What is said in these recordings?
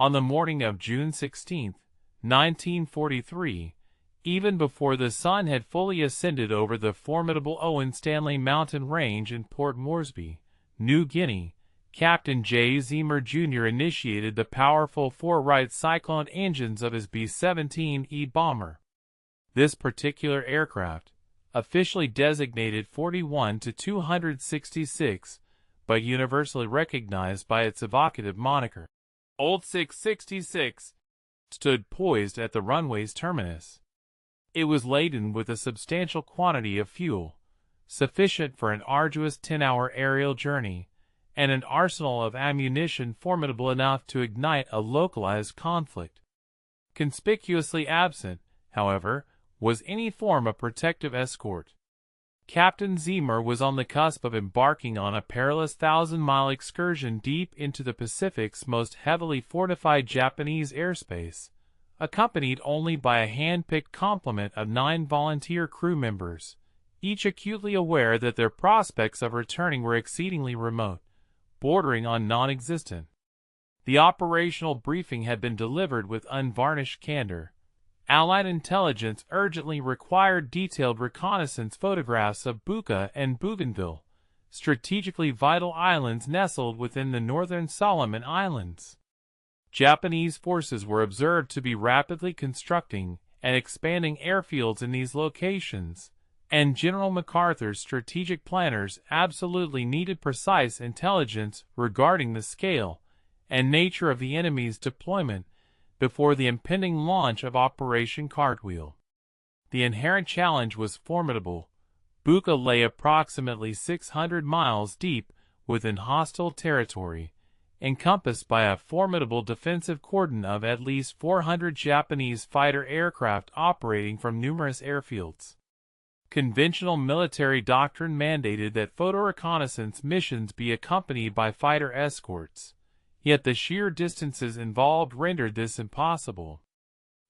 On the morning of June 16, 1943, even before the sun had fully ascended over the formidable Owen Stanley mountain range in Port Moresby, New Guinea, Captain J. Zeamer Jr. initiated the powerful four-right Cyclone engines of his B-17E bomber. This particular aircraft, officially designated 41-266, but universally recognized by its evocative moniker, Old 666, stood poised at the runway's terminus. It was laden with a substantial quantity of fuel, sufficient for an arduous 10-hour aerial journey, and an arsenal of ammunition formidable enough to ignite a localized conflict. Conspicuously absent, however, was any form of protective escort. Captain Zeamer was on the cusp of embarking on a perilous 1,000-mile excursion deep into the Pacific's most heavily fortified Japanese airspace, accompanied only by a hand-picked complement of 9 volunteer crew members, each acutely aware that their prospects of returning were exceedingly remote, bordering on non-existent. The operational briefing had been delivered with unvarnished candor. Allied intelligence urgently required detailed reconnaissance photographs of Buka and Bougainville, strategically vital islands nestled within the northern Solomon Islands. Japanese forces were observed to be rapidly constructing and expanding airfields in these locations, and General MacArthur's strategic planners absolutely needed precise intelligence regarding the scale and nature of the enemy's deployment before the impending launch of Operation Cartwheel. The inherent challenge was formidable. Buka lay approximately 600 miles deep within hostile territory, encompassed by a formidable defensive cordon of at least 400 Japanese fighter aircraft operating from numerous airfields. Conventional military doctrine mandated that photo reconnaissance missions be accompanied by fighter escorts. Yet the sheer distances involved rendered this impossible.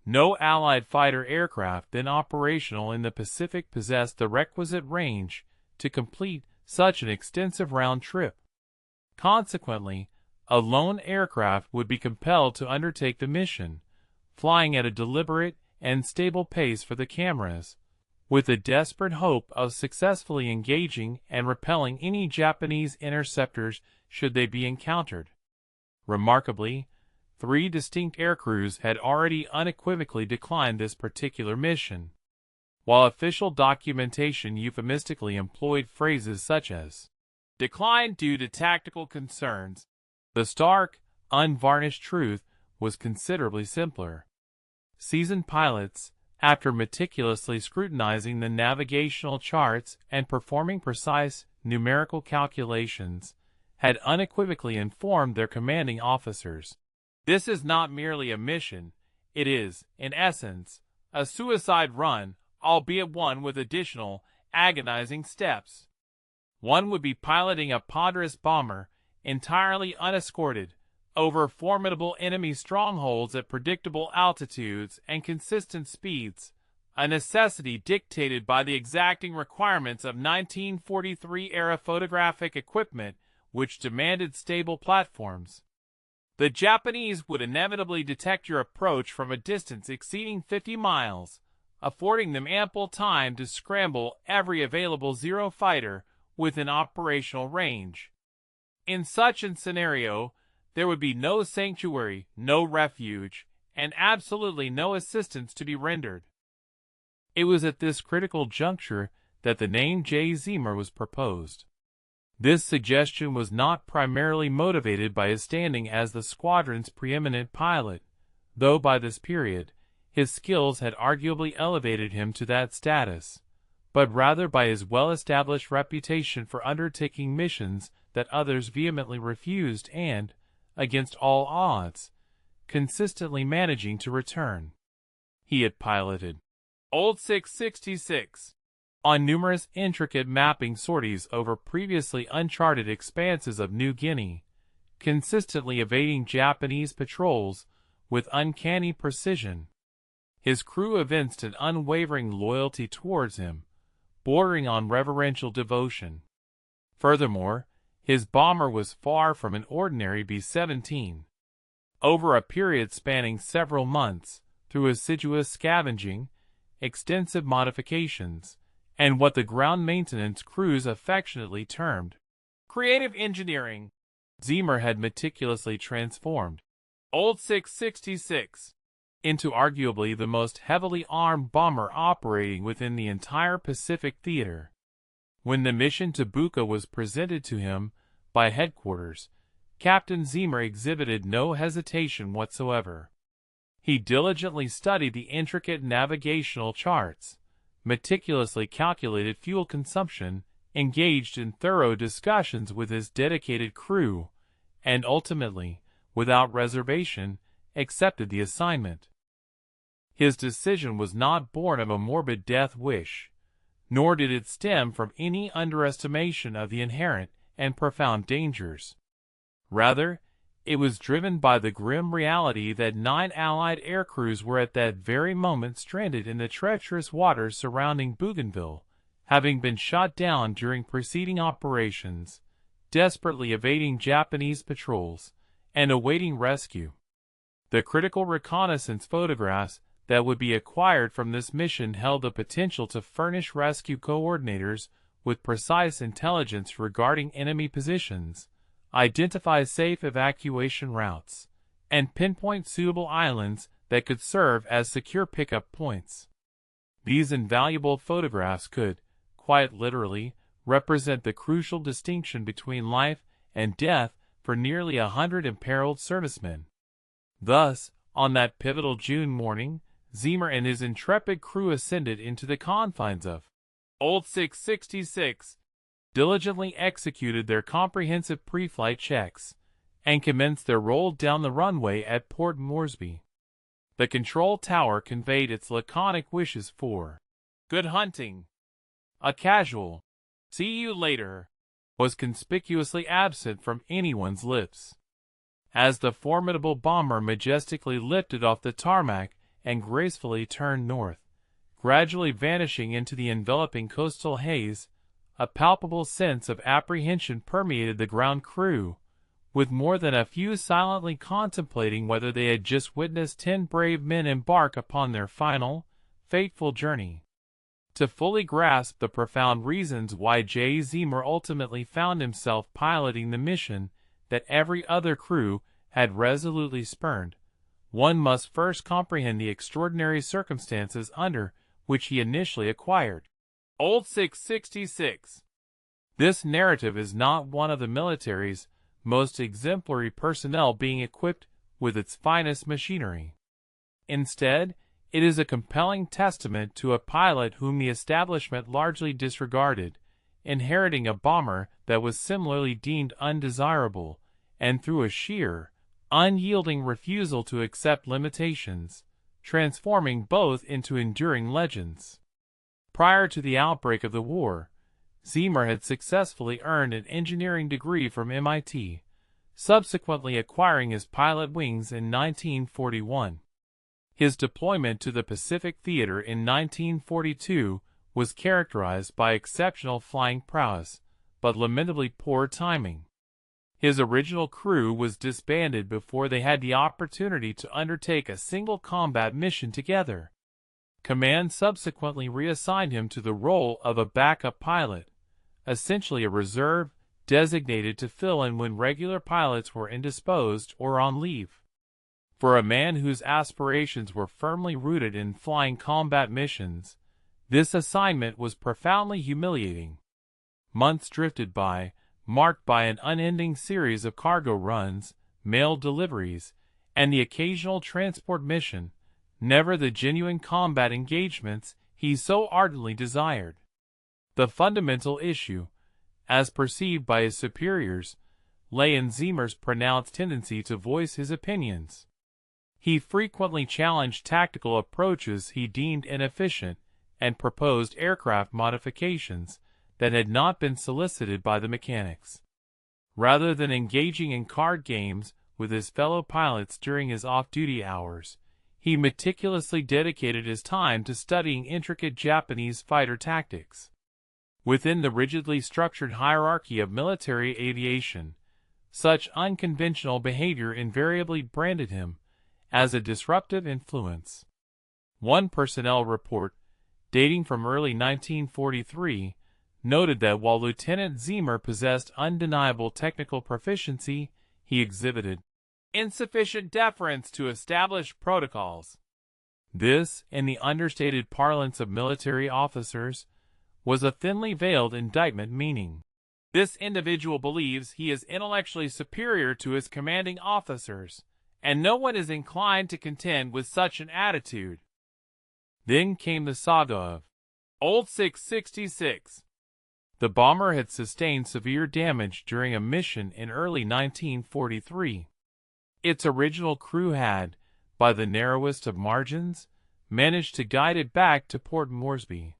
No Allied fighter aircraft then operational in the Pacific possessed the requisite range to complete such an extensive round trip. Consequently, a lone aircraft would be compelled to undertake the mission, flying at a deliberate and stable pace for the cameras, with the desperate hope of successfully engaging and repelling any Japanese interceptors should they be encountered. Remarkably, 3 distinct aircrews had already unequivocally declined this particular mission, while official documentation euphemistically employed phrases such as "declined due to tactical concerns." The stark, unvarnished truth was considerably simpler. Seasoned pilots, after meticulously scrutinizing the navigational charts and performing precise numerical calculations, had unequivocally informed their commanding officers. This is not merely a mission, it is, in essence, a suicide run, albeit one with additional, agonizing steps. One would be piloting a ponderous bomber, entirely unescorted, over formidable enemy strongholds at predictable altitudes and consistent speeds, a necessity dictated by the exacting requirements of 1943-era photographic equipment, which demanded stable platforms. The Japanese would inevitably detect your approach from a distance exceeding 50 miles, affording them ample time to scramble every available Zero fighter within operational range. In such a scenario, there would be no sanctuary, no refuge, and absolutely no assistance to be rendered. It was at this critical juncture that the name J. Zeamer was proposed. This suggestion was not primarily motivated by his standing as the squadron's preeminent pilot, though by this period, his skills had arguably elevated him to that status, but rather by his well-established reputation for undertaking missions that others vehemently refused and, against all odds, consistently managing to return. He had piloted Old 666 on numerous intricate mapping sorties over previously uncharted expanses of New Guinea, consistently evading Japanese patrols with uncanny precision. His crew evinced an unwavering loyalty towards him, bordering on reverential devotion. Furthermore, his bomber was far from an ordinary B-17. over a period spanning several months, through assiduous scavenging, extensive modifications, and what the ground maintenance crews affectionately termed creative engineering. Zimmer had meticulously transformed Old 666 into arguably the most heavily armed bomber operating within the entire Pacific theater. When the mission to Buka was presented to him by headquarters, Captain Zimmer exhibited no hesitation whatsoever. He diligently studied the intricate navigational charts, meticulously calculated fuel consumption, engaged in thorough discussions with his dedicated crew, and ultimately, without reservation, accepted the assignment. His decision was not born of a morbid death wish, nor did it stem from any underestimation of the inherent and profound dangers. Rather, it was driven by the grim reality that 9 Allied air crews were at that very moment stranded in the treacherous waters surrounding Bougainville, having been shot down during preceding operations, desperately evading Japanese patrols, and awaiting rescue. The critical reconnaissance photographs that would be acquired from this mission held the potential to furnish rescue coordinators with precise intelligence regarding enemy positions, identify safe evacuation routes, and pinpoint suitable islands that could serve as secure pickup points. These invaluable photographs could, quite literally, represent the crucial distinction between life and death for nearly 100 imperiled servicemen. Thus, on that pivotal June morning, Zimmer and his intrepid crew ascended into the confines of Old 666, diligently executed their comprehensive pre-flight checks, and commenced their roll down the runway at Port Moresby. The control tower conveyed its laconic wishes for good hunting. A casual "see you later" was conspicuously absent from anyone's lips. As the formidable bomber majestically lifted off the tarmac and gracefully turned north, gradually vanishing into the enveloping coastal haze, a palpable sense of apprehension permeated the ground crew, with more than a few silently contemplating whether they had just witnessed 10 brave men embark upon their final, fateful journey. To fully grasp the profound reasons why J. Zimmer ultimately found himself piloting the mission that every other crew had resolutely spurned, one must first comprehend the extraordinary circumstances under which he initially acquired Old 666. This narrative is not one of the military's most exemplary personnel being equipped with its finest machinery. Instead, it is a compelling testament to a pilot whom the establishment largely disregarded, inheriting a bomber that was similarly deemed undesirable, and through a sheer, unyielding refusal to accept limitations, transforming both into enduring legends. Prior to the outbreak of the war, Zimmer had successfully earned an engineering degree from MIT, subsequently acquiring his pilot wings in 1941. His deployment to the Pacific Theater in 1942 was characterized by exceptional flying prowess, but lamentably poor timing. His original crew was disbanded before they had the opportunity to undertake a single combat mission together. Command subsequently reassigned him to the role of a backup pilot, essentially a reserve designated to fill in when regular pilots were indisposed or on leave. For a man whose aspirations were firmly rooted in flying combat missions, this assignment was profoundly humiliating. Months drifted by, marked by an unending series of cargo runs, mail deliveries, and the occasional transport mission, never the genuine combat engagements he so ardently desired. The fundamental issue, as perceived by his superiors, lay in Zimmer's pronounced tendency to voice his opinions. He frequently challenged tactical approaches he deemed inefficient and proposed aircraft modifications that had not been solicited by the mechanics. Rather than engaging in card games with his fellow pilots during his off-duty hours, he meticulously dedicated his time to studying intricate Japanese fighter tactics. Within the rigidly structured hierarchy of military aviation, Such unconventional behavior invariably branded him as a disruptive influence. One personnel report, dating from early 1943, noted that while Lieutenant Ziemer possessed undeniable technical proficiency, he exhibited insufficient deference to established protocols. This, in the understated parlance of military officers, was a thinly veiled indictment, meaning this individual believes he is intellectually superior to his commanding officers, and no one is inclined to contend with such an attitude. Then came the saga of Old 666. The bomber had sustained severe damage during a mission in early 1943. Its original crew had, by the narrowest of margins, managed to guide it back to Port Moresby.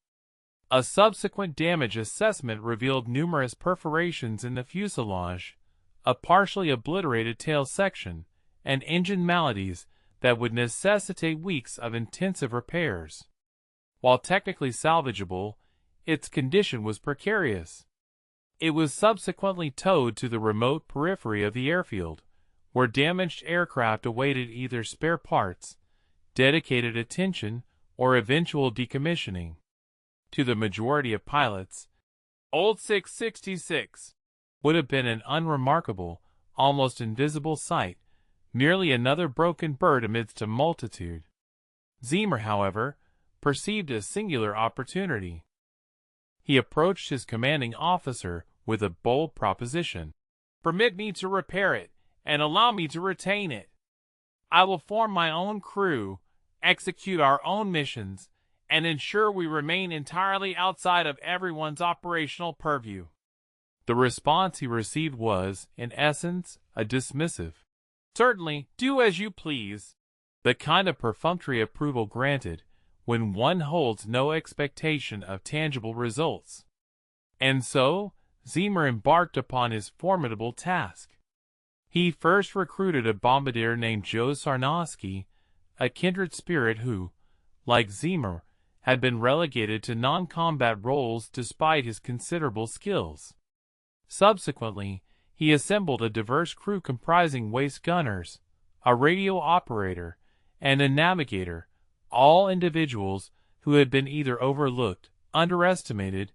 A subsequent damage assessment revealed numerous perforations in the fuselage, a partially obliterated tail section, and engine maladies that would necessitate weeks of intensive repairs. While technically salvageable, its condition was precarious. It was subsequently towed to the remote periphery of the airfield, where damaged aircraft awaited either spare parts, dedicated attention, or eventual decommissioning. To the majority of pilots, Old 666 would have been an unremarkable, almost invisible sight, merely another broken bird amidst a multitude. Ziemer, however, perceived a singular opportunity. He approached his commanding officer with a bold proposition. "Permit me to repair it, and allow me to retain it. I will form my own crew, execute our own missions, and ensure we remain entirely outside of everyone's operational purview." The response he received was, in essence, a dismissive, "Certainly, do as you please," the kind of perfunctory approval granted when one holds no expectation of tangible results. And so, Ziemer embarked upon his formidable task. He first recruited a bombardier named Joe Sarnowski, a kindred spirit who, like Ziemer, had been relegated to non-combat roles despite his considerable skills. Subsequently, he assembled a diverse crew comprising waist gunners, a radio operator, and a navigator, all individuals who had been either overlooked, underestimated,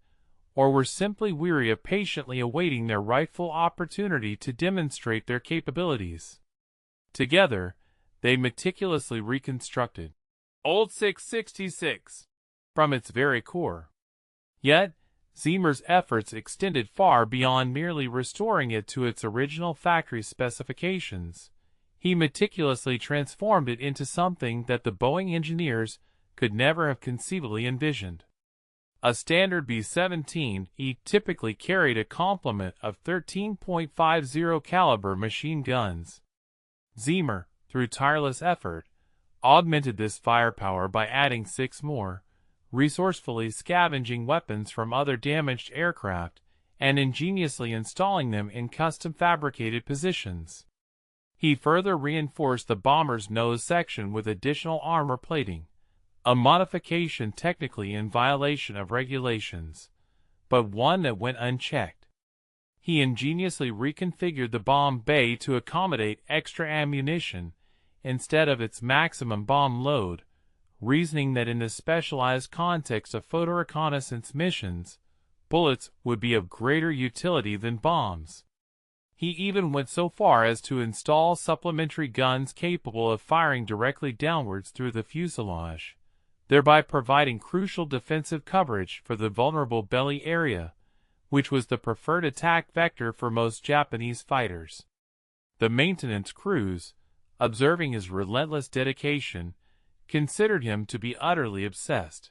or were simply weary of patiently awaiting their rightful opportunity to demonstrate their capabilities. Together, they meticulously reconstructed Old 666 from its very core. Yet, Ziemer's efforts extended far beyond merely restoring it to its original factory specifications. He meticulously transformed it into something that the Boeing engineers could never have conceivably envisioned. A standard B-17E typically carried a complement of 13.50 caliber machine guns. Ziemer, through tireless effort, augmented this firepower by adding 6 more, resourcefully scavenging weapons from other damaged aircraft and ingeniously installing them in custom-fabricated positions. He further reinforced the bomber's nose section with additional armor plating, a modification technically in violation of regulations, but one that went unchecked. He ingeniously reconfigured the bomb bay to accommodate extra ammunition instead of its maximum bomb load, reasoning that in the specialized context of photo reconnaissance missions, bullets would be of greater utility than bombs. He even went so far as to install supplementary guns capable of firing directly downwards through the fuselage, thereby providing crucial defensive coverage for the vulnerable belly area, which was the preferred attack vector for most Japanese fighters. The maintenance crews, observing his relentless dedication, considered him to be utterly obsessed.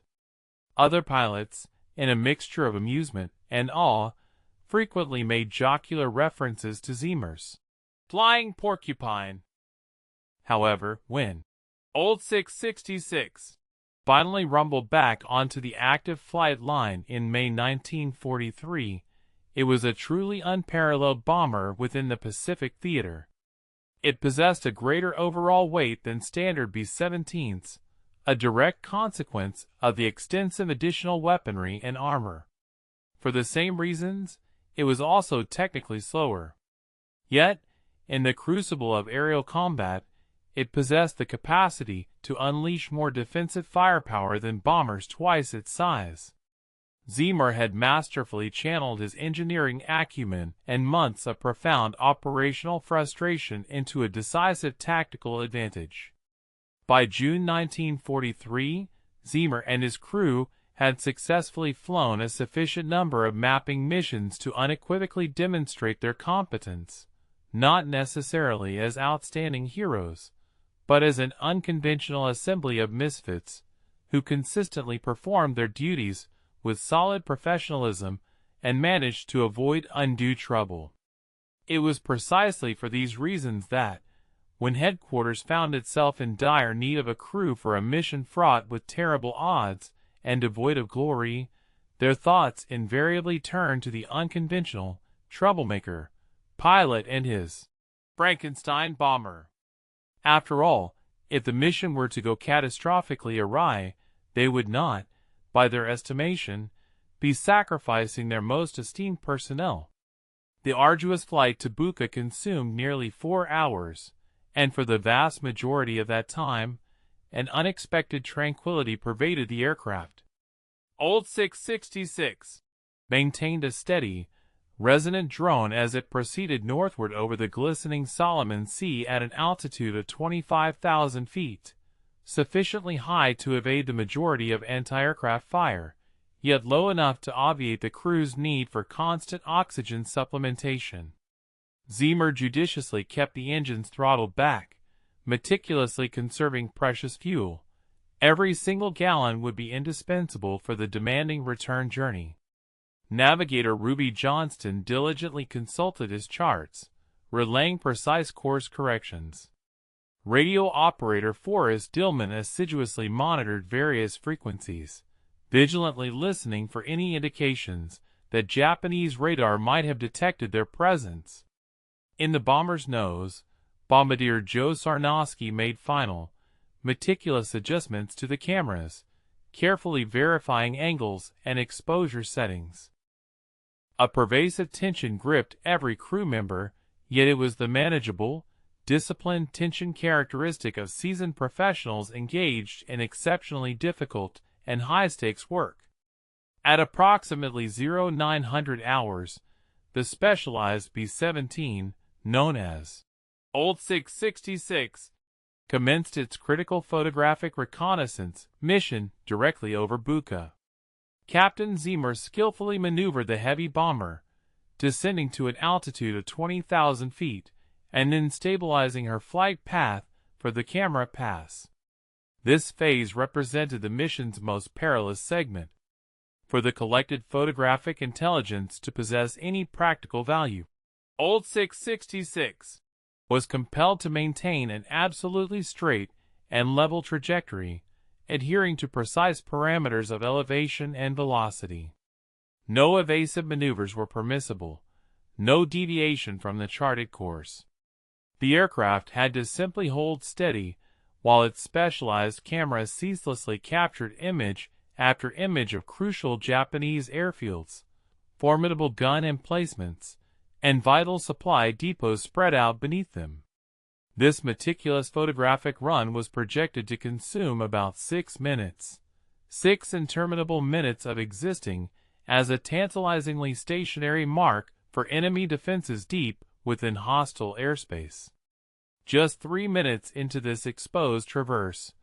Other pilots, in a mixture of amusement and awe, frequently made jocular references to Ziemer's flying porcupine. However, when Old 666 finally rumbled back onto the active flight line in May 1943, it was a truly unparalleled bomber within the Pacific theater. It possessed a greater overall weight than standard B-17s, a direct consequence of the extensive additional weaponry and armor. For the same reasons, it was also technically slower. Yet, in the crucible of aerial combat, it possessed the capacity to unleash more defensive firepower than bombers twice its size. Zimmer had masterfully channeled his engineering acumen and months of profound operational frustration into a decisive tactical advantage. By June 1943, Zimmer and his crew had successfully flown a sufficient number of mapping missions to unequivocally demonstrate their competence, not necessarily as outstanding heroes, but as an unconventional assembly of misfits who consistently performed their duties with solid professionalism and managed to avoid undue trouble. It was precisely for these reasons that, when headquarters found itself in dire need of a crew for a mission fraught with terrible odds and devoid of glory, their thoughts invariably turned to the unconventional troublemaker, pilot and his Frankenstein bomber. After all, if the mission were to go catastrophically awry, they would not, by their estimation, be sacrificing their most esteemed personnel. The arduous flight to Bucha consumed nearly 4 hours, and for the vast majority of that time, an unexpected tranquility pervaded the aircraft. Old 666 maintained a steady, resonant drone as it proceeded northward over the glistening Solomon Sea at an altitude of 25,000 feet, sufficiently high to evade the majority of anti-aircraft fire, yet low enough to obviate the crew's need for constant oxygen supplementation. Zimmer judiciously kept the engines throttled back, meticulously conserving precious fuel. Every single gallon would be indispensable for the demanding return journey. Navigator Ruby Johnston diligently consulted his charts, relaying precise course corrections. Radio operator Forrest Dillman assiduously monitored various frequencies, vigilantly listening for any indications that Japanese radar might have detected their presence. In the bomber's nose, Bombardier Joe Sarnowski made final, meticulous adjustments to the cameras, carefully verifying angles and exposure settings. A pervasive tension gripped every crew member, yet it was the manageable, disciplined tension characteristic of seasoned professionals engaged in exceptionally difficult and high-stakes work. At approximately 0900 hours, the specialized B-17, known as Old 666, commenced its critical photographic reconnaissance mission directly over Bucha. Captain Zimmer skillfully maneuvered the heavy bomber, descending to an altitude of 20,000 feet, and then stabilizing her flight path for the camera pass. This phase represented the mission's most perilous segment. For the collected photographic intelligence to possess any practical value, Old 666 was compelled to maintain an absolutely straight and level trajectory, adhering to precise parameters of elevation and velocity. No evasive maneuvers were permissible, no deviation from the charted course. The aircraft had to simply hold steady while its specialized cameras ceaselessly captured image after image of crucial Japanese airfields, formidable gun emplacements, and vital supply depots spread out beneath them. This meticulous photographic run was projected to consume about 6 minutes. 6 interminable minutes of existing as a tantalizingly stationary mark for enemy defenses deep within hostile airspace. Just 3 minutes into this exposed traverse,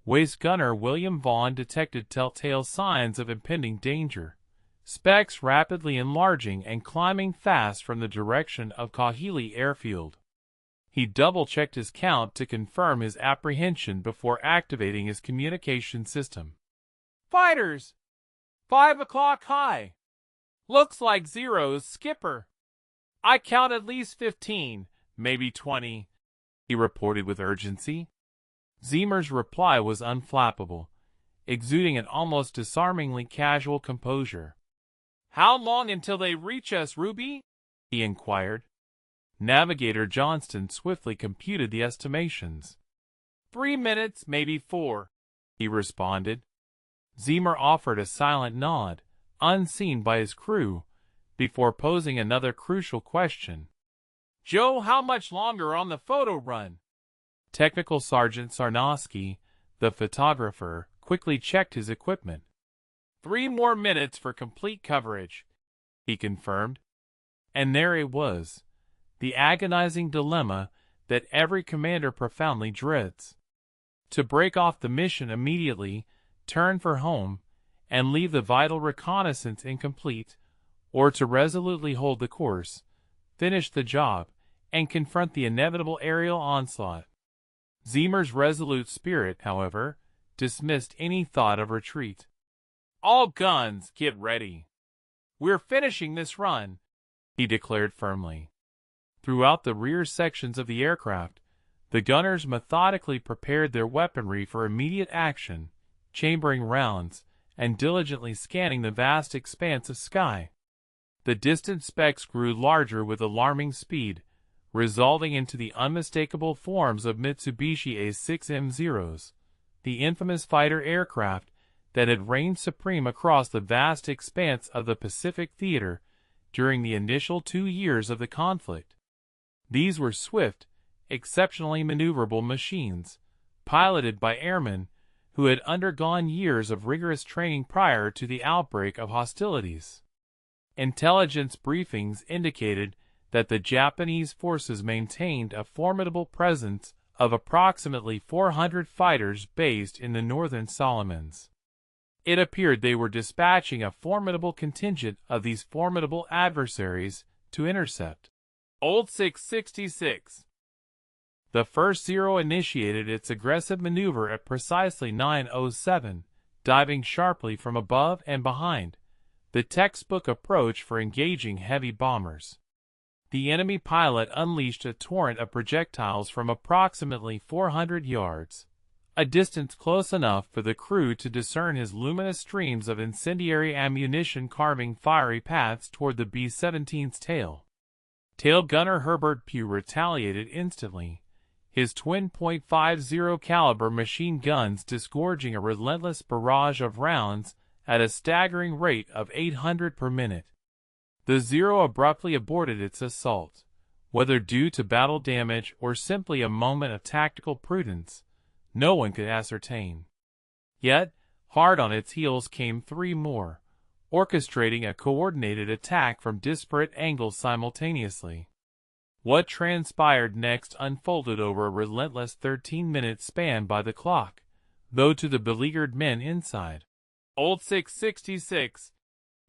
Waist Gunner William Vaughn detected telltale signs of impending danger, specks rapidly enlarging and climbing fast from the direction of Kahili Airfield. He double-checked his count to confirm his apprehension before activating his communication system. "Fighters! 5 o'clock high. Looks like zeros, skipper. I count at least 15, maybe 20, he reported with urgency. Zimmer's reply was unflappable, exuding an almost disarmingly casual composure. "How long until they reach us, Ruby?" he inquired. Navigator Johnston swiftly computed the estimations. 3 minutes, maybe 4, he responded. Zimmer offered a silent nod, unseen by his crew, before posing another crucial question. "Joe, how much longer on the photo run?" Technical Sergeant Sarnosky, the photographer, quickly checked his equipment. "3 more minutes for complete coverage," he confirmed. And there it was, the agonizing dilemma that every commander profoundly dreads. To break off the mission immediately, turn for home, and leave the vital reconnaissance incomplete, or to resolutely hold the course, finish the job, and confront the inevitable aerial onslaught. Zimmer's resolute spirit, however, dismissed any thought of retreat. "All guns, get ready. We're finishing this run," he declared firmly. Throughout the rear sections of the aircraft, the gunners methodically prepared their weaponry for immediate action, chambering rounds, and diligently scanning the vast expanse of sky. The distant specks grew larger with alarming speed, resolving into the unmistakable forms of Mitsubishi A6M0s, the infamous fighter aircraft that had reigned supreme across the vast expanse of the Pacific theater during the initial 2 years of the conflict. These were swift, exceptionally maneuverable machines, piloted by airmen who had undergone years of rigorous training prior to the outbreak of hostilities. Intelligence briefings indicated that the Japanese forces maintained a formidable presence of approximately 400 fighters based in the northern Solomons. It appeared they were dispatching a formidable contingent of these formidable adversaries to intercept. Old 666. The first Zero initiated its aggressive maneuver at precisely 9:07, diving sharply from above and behind, the textbook approach for engaging heavy bombers. The enemy pilot unleashed a torrent of projectiles from approximately 400 yards, a distance close enough for the crew to discern his luminous streams of incendiary ammunition carving fiery paths toward the B-17's tail. Tail gunner Herbert Pugh retaliated instantly, his twin .50 caliber machine guns disgorging a relentless barrage of rounds at a staggering rate of 800 per minute. The Zero abruptly aborted its assault, whether due to battle damage or simply a moment of tactical prudence, no one could ascertain. Yet, hard on its heels came 3 more, orchestrating a coordinated attack from disparate angles simultaneously. What transpired next unfolded over a relentless 13-minute span by the clock, though to the beleaguered men inside Old 666,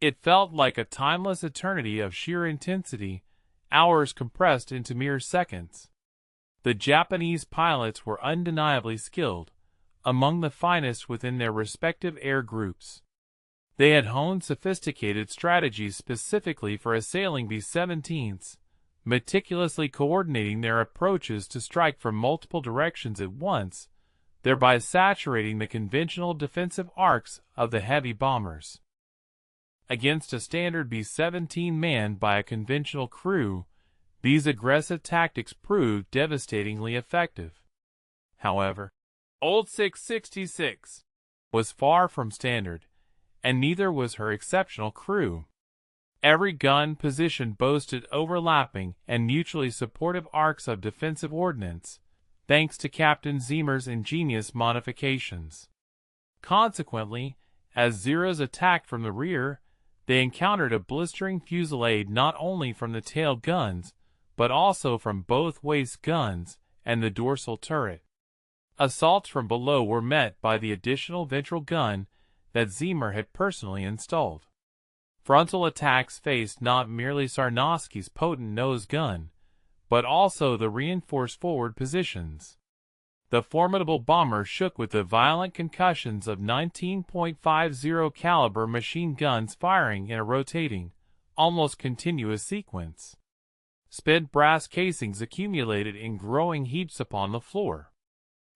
it felt like a timeless eternity of sheer intensity, hours compressed into mere seconds. The Japanese pilots were undeniably skilled, among the finest within their respective air groups. They had honed sophisticated strategies specifically for assailing B-17s, meticulously coordinating their approaches to strike from multiple directions at once, thereby saturating the conventional defensive arcs of the heavy bombers. Against a standard B-17 manned by a conventional crew, these aggressive tactics proved devastatingly effective. However, Old 666 was far from standard, and neither was her exceptional crew. Every gun position boasted overlapping and mutually supportive arcs of defensive ordnance, thanks to Captain Zimmer's ingenious modifications. Consequently, as Zeros attacked from the rear, they encountered a blistering fusillade not only from the tail guns, but also from both waist guns and the dorsal turret. Assaults from below were met by the additional ventral gun that Zimmer had personally installed. Frontal attacks faced not merely Sarnosky's potent nose gun, but also the reinforced forward positions. The formidable bomber shook with the violent concussions of 19.50 caliber machine guns firing in a rotating, almost continuous sequence. Spent brass casings accumulated in growing heaps upon the floor.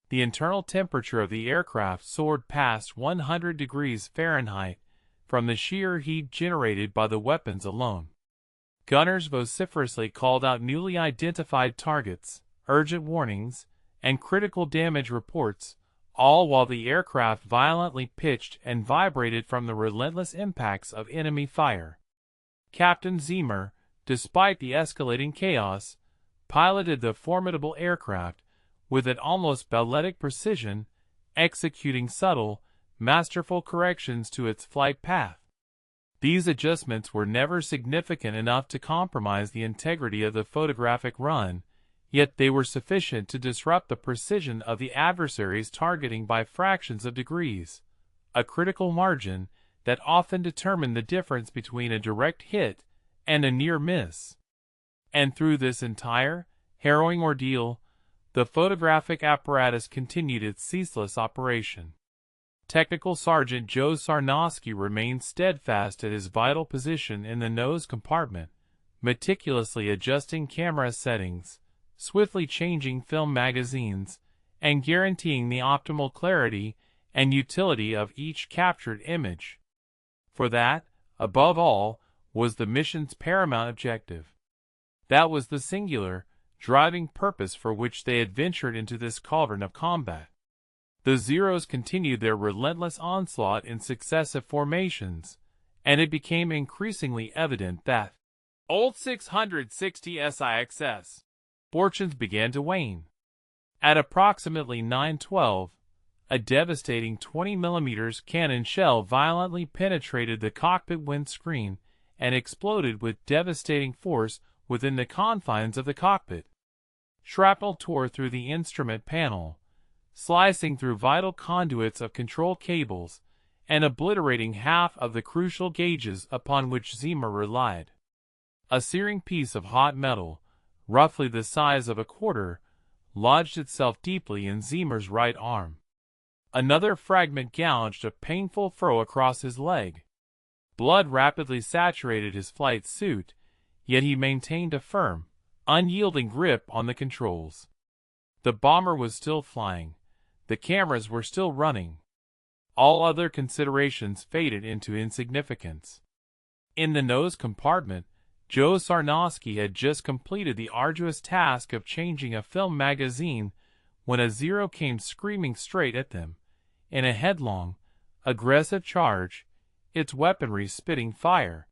The internal temperature of the aircraft soared past 100 degrees Fahrenheit from the sheer heat generated by the weapons alone. Gunners vociferously called out newly identified targets, urgent warnings, and critical damage reports, all while the aircraft violently pitched and vibrated from the relentless impacts of enemy fire. Captain Zimmer, despite the escalating chaos, piloted the formidable aircraft with an almost balletic precision, executing subtle, masterful corrections to its flight path. These adjustments were never significant enough to compromise the integrity of the photographic run, yet they were sufficient to disrupt the precision of the adversary's targeting by fractions of degrees, a critical margin that often determined the difference between a direct hit and a near miss. And through this entire, harrowing ordeal, the photographic apparatus continued its ceaseless operation. Technical Sergeant Joe Sarnosky remained steadfast at his vital position in the nose compartment, meticulously adjusting camera settings, swiftly changing film magazines, and guaranteeing the optimal clarity and utility of each captured image. For that, above all, was the mission's paramount objective. That was the singular, driving purpose for which they had ventured into this cauldron of combat. The Zeros continued their relentless onslaught in successive formations, and it became increasingly evident that Old 660 SIXS fortunes began to wane. At approximately 9:12, a devastating 20mm cannon shell violently penetrated the cockpit windscreen and exploded with devastating force within the confines of the cockpit. Shrapnel tore through the instrument panel, slicing through vital conduits of control cables and obliterating half of the crucial gauges upon which Zima relied. A searing piece of hot metal, roughly the size of a quarter, lodged itself deeply in Zima's right arm. Another fragment gouged a painful furrow across his leg. Blood rapidly saturated his flight suit, yet he maintained a firm, unyielding grip on the controls. The bomber was still flying. The cameras were still running. All other considerations faded into insignificance. In the nose compartment, Joe Sarnosky had just completed the arduous task of changing a film magazine when a Zero came screaming straight at them, in a headlong, aggressive charge, its weaponry spitting fire.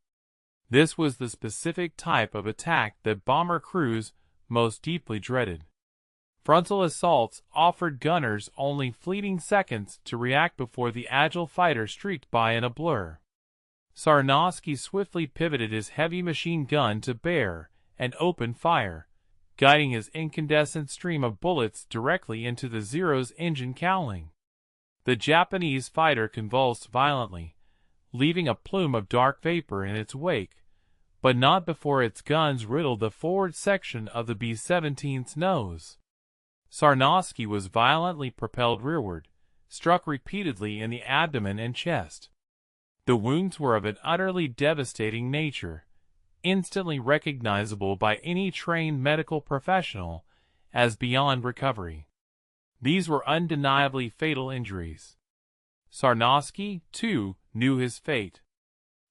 This was the specific type of attack that bomber crews most deeply dreaded. Frontal assaults offered gunners only fleeting seconds to react before the agile fighter streaked by in a blur. Sarnosky swiftly pivoted his heavy machine gun to bear and opened fire, guiding his incandescent stream of bullets directly into the Zero's engine cowling. The Japanese fighter convulsed violently, leaving a plume of dark vapor in its wake, but not before its guns riddled the forward section of the B-17's nose. Sarnosky was violently propelled rearward, struck repeatedly in the abdomen and chest. The wounds were of an utterly devastating nature, instantly recognizable by any trained medical professional as beyond recovery. These were undeniably fatal injuries. Sarnosky, too, knew his fate.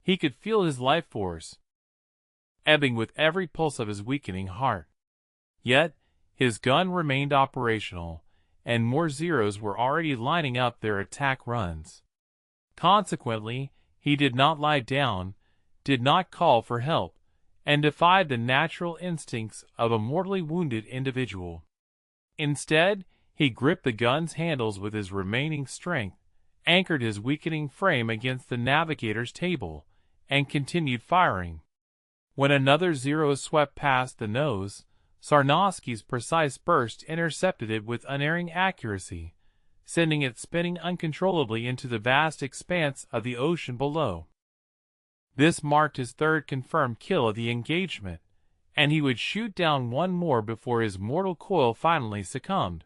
He could feel his life force ebbing with every pulse of his weakening heart. Yet, his gun remained operational, and more Zeros were already lining up their attack runs. Consequently, he did not lie down, did not call for help, and defied the natural instincts of a mortally wounded individual. Instead, he gripped the gun's handles with his remaining strength, anchored his weakening frame against the navigator's table, and continued firing. When another Zero swept past the nose, Sarnosky's precise burst intercepted it with unerring accuracy, sending it spinning uncontrollably into the vast expanse of the ocean below. This marked his third confirmed kill of the engagement, and he would shoot down one more before his mortal coil finally succumbed.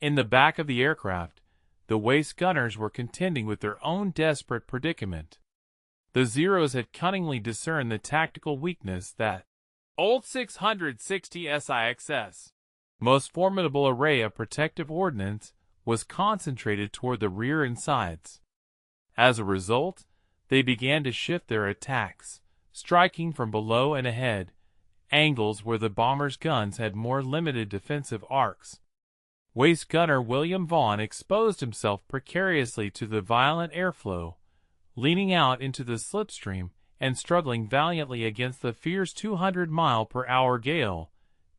In the back of the aircraft, the waist gunners were contending with their own desperate predicament. The Zeros had cunningly discerned the tactical weakness that Old 660 SIXS, most formidable array of protective ordnance, was concentrated toward the rear and sides. As a result, they began to shift their attacks, striking from below and ahead, angles where the bomber's guns had more limited defensive arcs. Waist gunner William Vaughn exposed himself precariously to the violent airflow, leaning out into the slipstream and struggling valiantly against the fierce 200-mile-per-hour gale,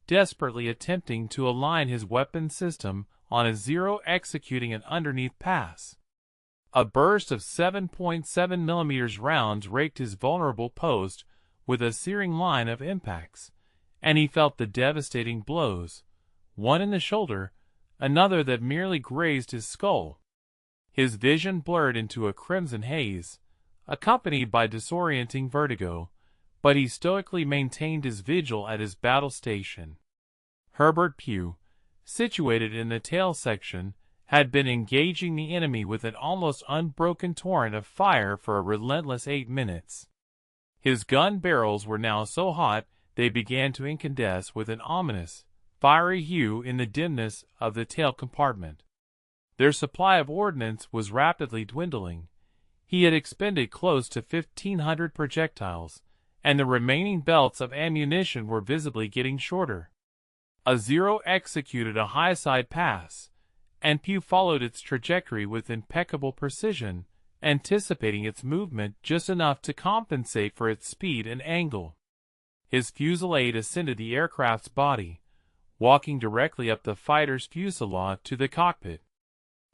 desperately attempting to align his weapon system on a zero, executing an underneath pass. A burst of 7.7mm rounds raked his vulnerable post with a searing line of impacts, and he felt the devastating blows, one in the shoulder, another that merely grazed his skull. His vision blurred into a crimson haze, accompanied by disorienting vertigo, but he stoically maintained his vigil at his battle station. Herbert Pugh, situated in the tail section, had been engaging the enemy with an almost unbroken torrent of fire for a relentless 8 minutes. His gun barrels were now so hot they began to incandesce with an ominous, fiery hue in the dimness of the tail compartment. Their supply of ordnance was rapidly dwindling. He had expended close to 1,500 projectiles, and the remaining belts of ammunition were visibly getting shorter. A Zero executed a high-side pass, and Pugh followed its trajectory with impeccable precision, anticipating its movement just enough to compensate for its speed and angle. His fusillade ascended the aircraft's body, walking directly up the fighter's fuselage to the cockpit.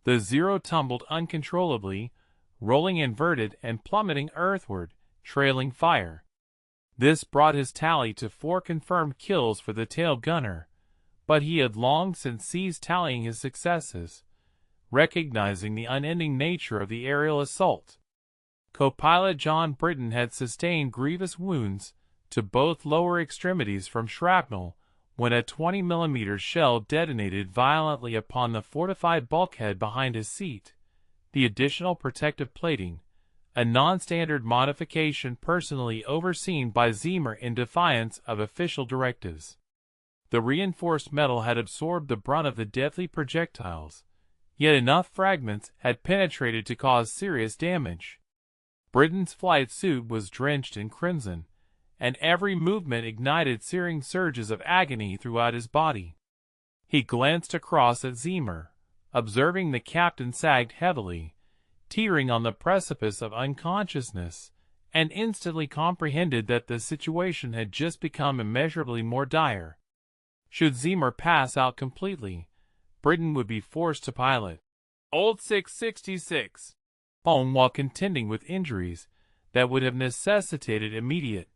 The Zero tumbled uncontrollably, rolling inverted and plummeting earthward, trailing fire. This brought his tally to 4 confirmed kills for the tail gunner, but he had long since ceased tallying his successes, recognizing the unending nature of the aerial assault. Co-pilot John Britton had sustained grievous wounds to both lower extremities from shrapnel when a 20mm shell detonated violently upon the fortified bulkhead behind his seat. The additional protective plating, a non-standard modification personally overseen by Zimmer in defiance of official directives. The reinforced metal had absorbed the brunt of the deadly projectiles, yet enough fragments had penetrated to cause serious damage. Britton's flight suit was drenched in crimson, and every movement ignited searing surges of agony throughout his body. He glanced across at Zimmer, observing the captain sagged heavily, teetering on the precipice of unconsciousness, and instantly comprehended that the situation had just become immeasurably more dire. Should Zimmer pass out completely, Britton would be forced to pilot Old 666 home while contending with injuries that would have necessitated immediate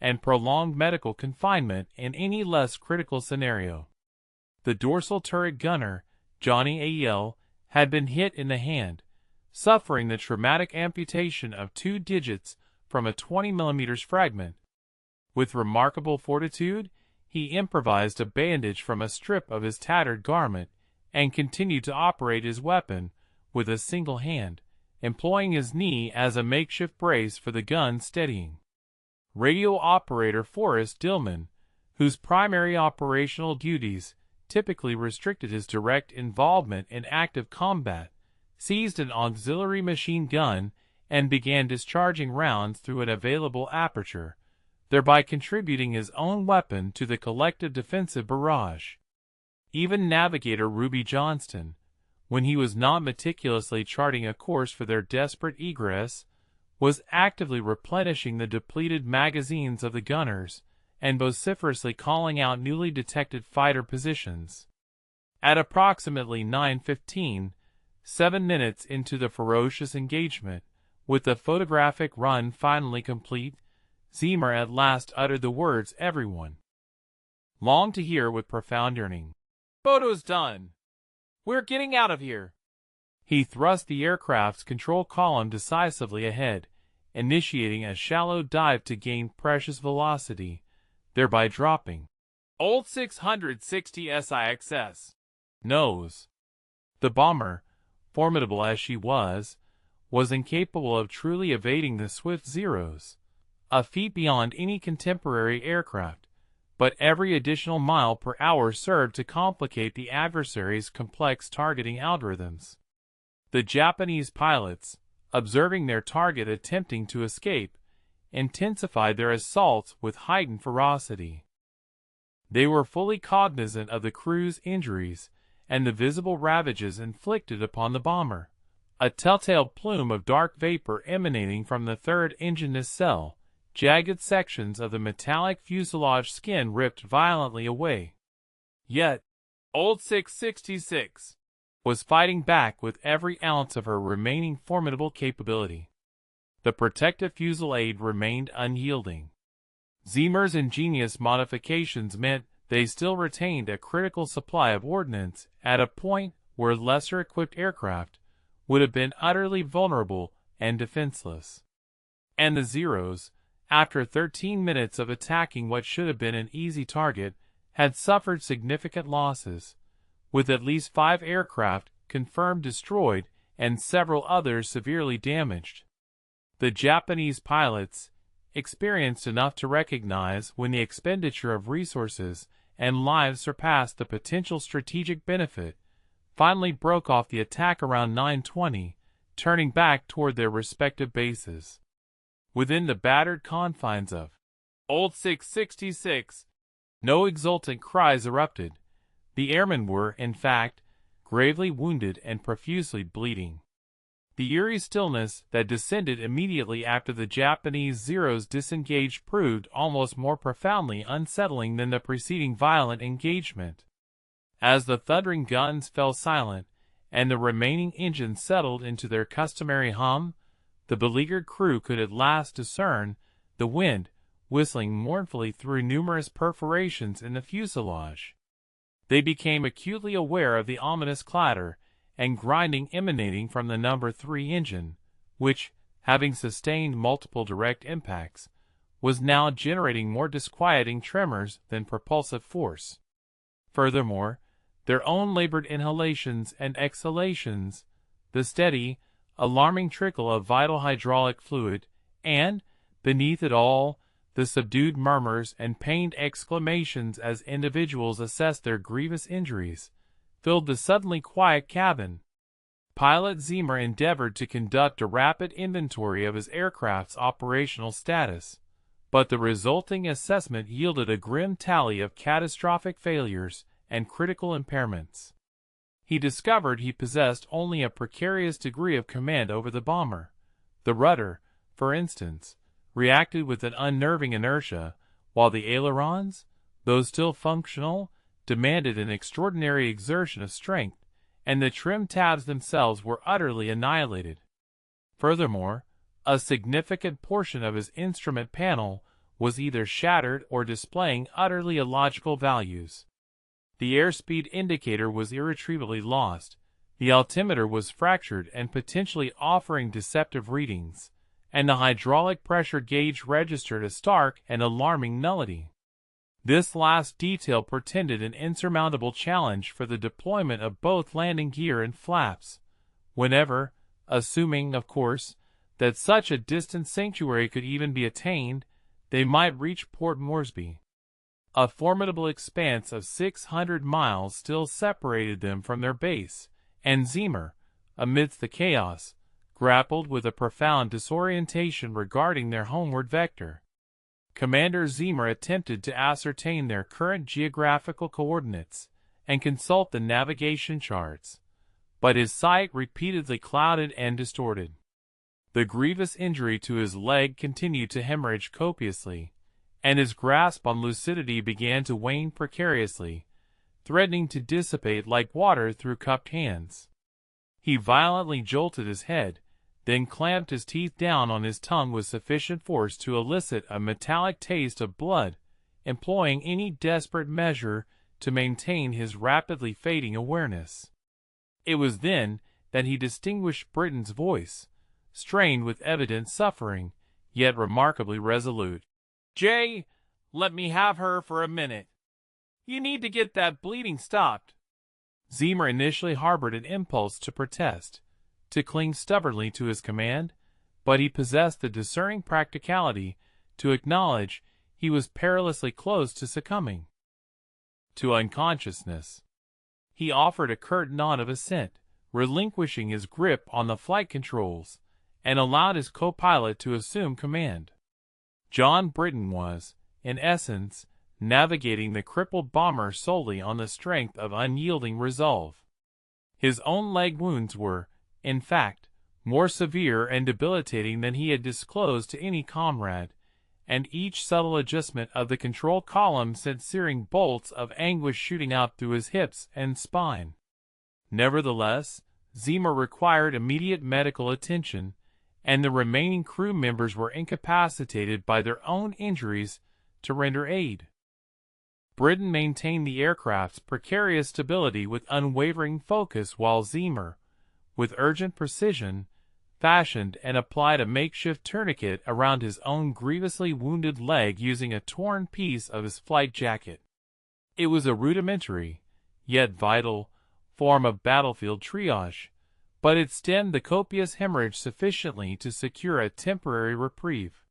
and prolonged medical confinement in any less critical scenario. The dorsal turret gunner, Johnny A.L., had been hit in the hand, suffering the traumatic amputation of 2 digits from a 20mm fragment. With remarkable fortitude, he improvised a bandage from a strip of his tattered garment and continued to operate his weapon with a single hand, employing his knee as a makeshift brace for the gun steadying. Radio operator Forrest Dillman, whose primary operational duties typically restricted his direct involvement in active combat, seized an auxiliary machine gun and began discharging rounds through an available aperture, thereby contributing his own weapon to the collective defensive barrage. Even navigator Ruby Johnston, when he was not meticulously charting a course for their desperate egress, was actively replenishing the depleted magazines of the gunners and vociferously calling out newly detected fighter positions. At approximately 9:15, 7 minutes into the ferocious engagement, with the photographic run finally complete, Zimmer at last uttered the words everyone longed to hear with profound yearning. "Photo's done. We're getting out of here." He thrust the aircraft's control column decisively ahead, initiating a shallow dive to gain precious velocity, thereby dropping Old 660 SIXS nose. The bomber, formidable as she was incapable of truly evading the swift Zeros, a feat beyond any contemporary aircraft, but every additional mile per hour served to complicate the adversary's complex targeting algorithms. The Japanese pilots, observing their target attempting to escape, intensified their assaults with heightened ferocity. They were fully cognizant of the crew's injuries and the visible ravages inflicted upon the bomber. A telltale plume of dark vapor emanating from the third engine nacelle, jagged sections of the metallic fuselage skin ripped violently away. Yet, Old 666 was fighting back with every ounce of her remaining formidable capability. The protective fusillade remained unyielding. Zimmer's ingenious modifications meant they still retained a critical supply of ordnance at a point where lesser-equipped aircraft would have been utterly vulnerable and defenseless. And the Zeros, after 13 minutes of attacking what should have been an easy target, had suffered significant losses, with at least 5 aircraft confirmed destroyed and several others severely damaged. The Japanese pilots, experienced enough to recognize when the expenditure of resources and lives surpassed the potential strategic benefit, finally broke off the attack around 9:20, turning back toward their respective bases. Within the battered confines of Old 666, no exultant cries erupted. The airmen were, in fact, gravely wounded and profusely bleeding. The eerie stillness that descended immediately after the Japanese Zeros disengaged proved almost more profoundly unsettling than the preceding violent engagement. As the thundering guns fell silent, and the remaining engines settled into their customary hum, the beleaguered crew could at last discern the wind whistling mournfully through numerous perforations in the fuselage. They became acutely aware of the ominous clatter and grinding emanating from the No. 3 engine, which, having sustained multiple direct impacts, was now generating more disquieting tremors than propulsive force. Furthermore, their own labored inhalations and exhalations, the steady, alarming trickle of vital hydraulic fluid, and, beneath it all, the subdued murmurs and pained exclamations as individuals assessed their grievous injuries, filled the suddenly quiet cabin. Pilot Zimmer endeavored to conduct a rapid inventory of his aircraft's operational status, but the resulting assessment yielded a grim tally of catastrophic failures and critical impairments. He discovered he possessed only a precarious degree of command over the bomber. The rudder, for instance, reacted with an unnerving inertia, while the ailerons, though still functional, demanded an extraordinary exertion of strength, and the trim tabs themselves were utterly annihilated. Furthermore, a significant portion of his instrument panel was either shattered or displaying utterly illogical values. The airspeed indicator was irretrievably lost, the altimeter was fractured and potentially offering deceptive readings, and the hydraulic pressure gauge registered a stark and alarming nullity. This last detail portended an insurmountable challenge for the deployment of both landing gear and flaps, whenever, assuming, of course, that such a distant sanctuary could even be attained, they might reach Port Moresby. A formidable expanse of 600 miles still separated them from their base, and Zimmer, amidst the chaos, grappled with a profound disorientation regarding their homeward vector. Commander Zimmer attempted to ascertain their current geographical coordinates and consult the navigation charts, but his sight repeatedly clouded and distorted. The grievous injury to his leg continued to hemorrhage copiously, and his grasp on lucidity began to wane precariously, threatening to dissipate like water through cupped hands. He violently jolted his head, then clamped his teeth down on his tongue with sufficient force to elicit a metallic taste of blood, employing any desperate measure to maintain his rapidly fading awareness. It was then that he distinguished Britton's voice, strained with evident suffering, yet remarkably resolute. "Jay, let me have her for a minute. You need to get that bleeding stopped." Zimmer initially harbored an impulse to protest, to cling stubbornly to his command, but he possessed the discerning practicality to acknowledge he was perilously close to succumbing to unconsciousness. He offered a curt nod of assent, relinquishing his grip on the flight controls, and allowed his co-pilot to assume command. John Britton was, in essence, navigating the crippled bomber solely on the strength of unyielding resolve. His own leg wounds were, in fact, more severe and debilitating than he had disclosed to any comrade, and each subtle adjustment of the control column sent searing bolts of anguish shooting out through his hips and spine. Nevertheless, Zimmer required immediate medical attention, and the remaining crew members were incapacitated by their own injuries to render aid. Britain maintained the aircraft's precarious stability with unwavering focus, while Zimmer, with urgent precision, fashioned and applied a makeshift tourniquet around his own grievously wounded leg using a torn piece of his flight jacket. It was a rudimentary, yet vital, form of battlefield triage, but it stemmed the copious hemorrhage sufficiently to secure a temporary reprieve.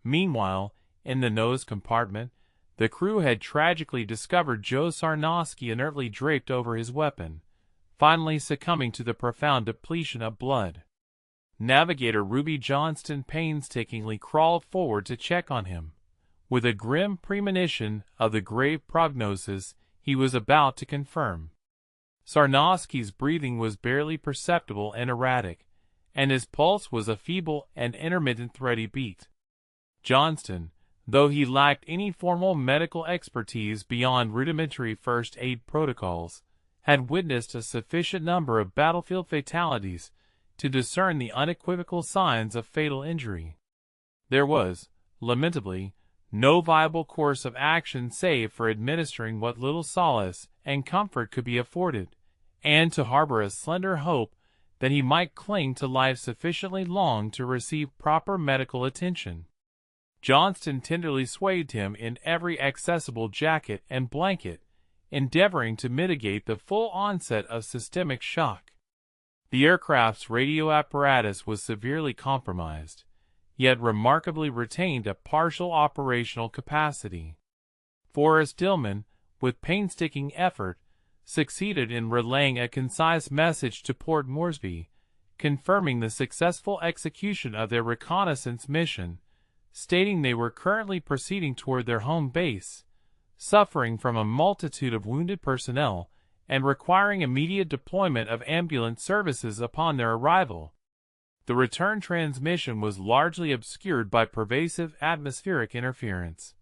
Meanwhile, in the nose compartment, the crew had tragically discovered Joe Sarnoski inertly draped over his weapon, finally succumbing to the profound depletion of blood. Navigator Ruby Johnston painstakingly crawled forward to check on him, with a grim premonition of the grave prognosis he was about to confirm. Sarnoski's breathing was barely perceptible and erratic, and his pulse was a feeble and intermittent thready beat. Johnston, though he lacked any formal medical expertise beyond rudimentary first aid protocols, had witnessed a sufficient number of battlefield fatalities to discern the unequivocal signs of fatal injury. There was, lamentably, no viable course of action save for administering what little solace and comfort could be afforded, and to harbor a slender hope that he might cling to life sufficiently long to receive proper medical attention. Johnston tenderly swathed him in every accessible jacket and blanket, endeavoring to mitigate the full onset of systemic shock. The aircraft's radio apparatus was severely compromised, yet remarkably retained a partial operational capacity. Forrest Dillman, with painstaking effort, succeeded in relaying a concise message to Port Moresby, confirming the successful execution of their reconnaissance mission, stating they were currently proceeding toward their home base, suffering from a multitude of wounded personnel, and requiring immediate deployment of ambulance services upon their arrival. The return transmission was largely obscured by pervasive atmospheric interference,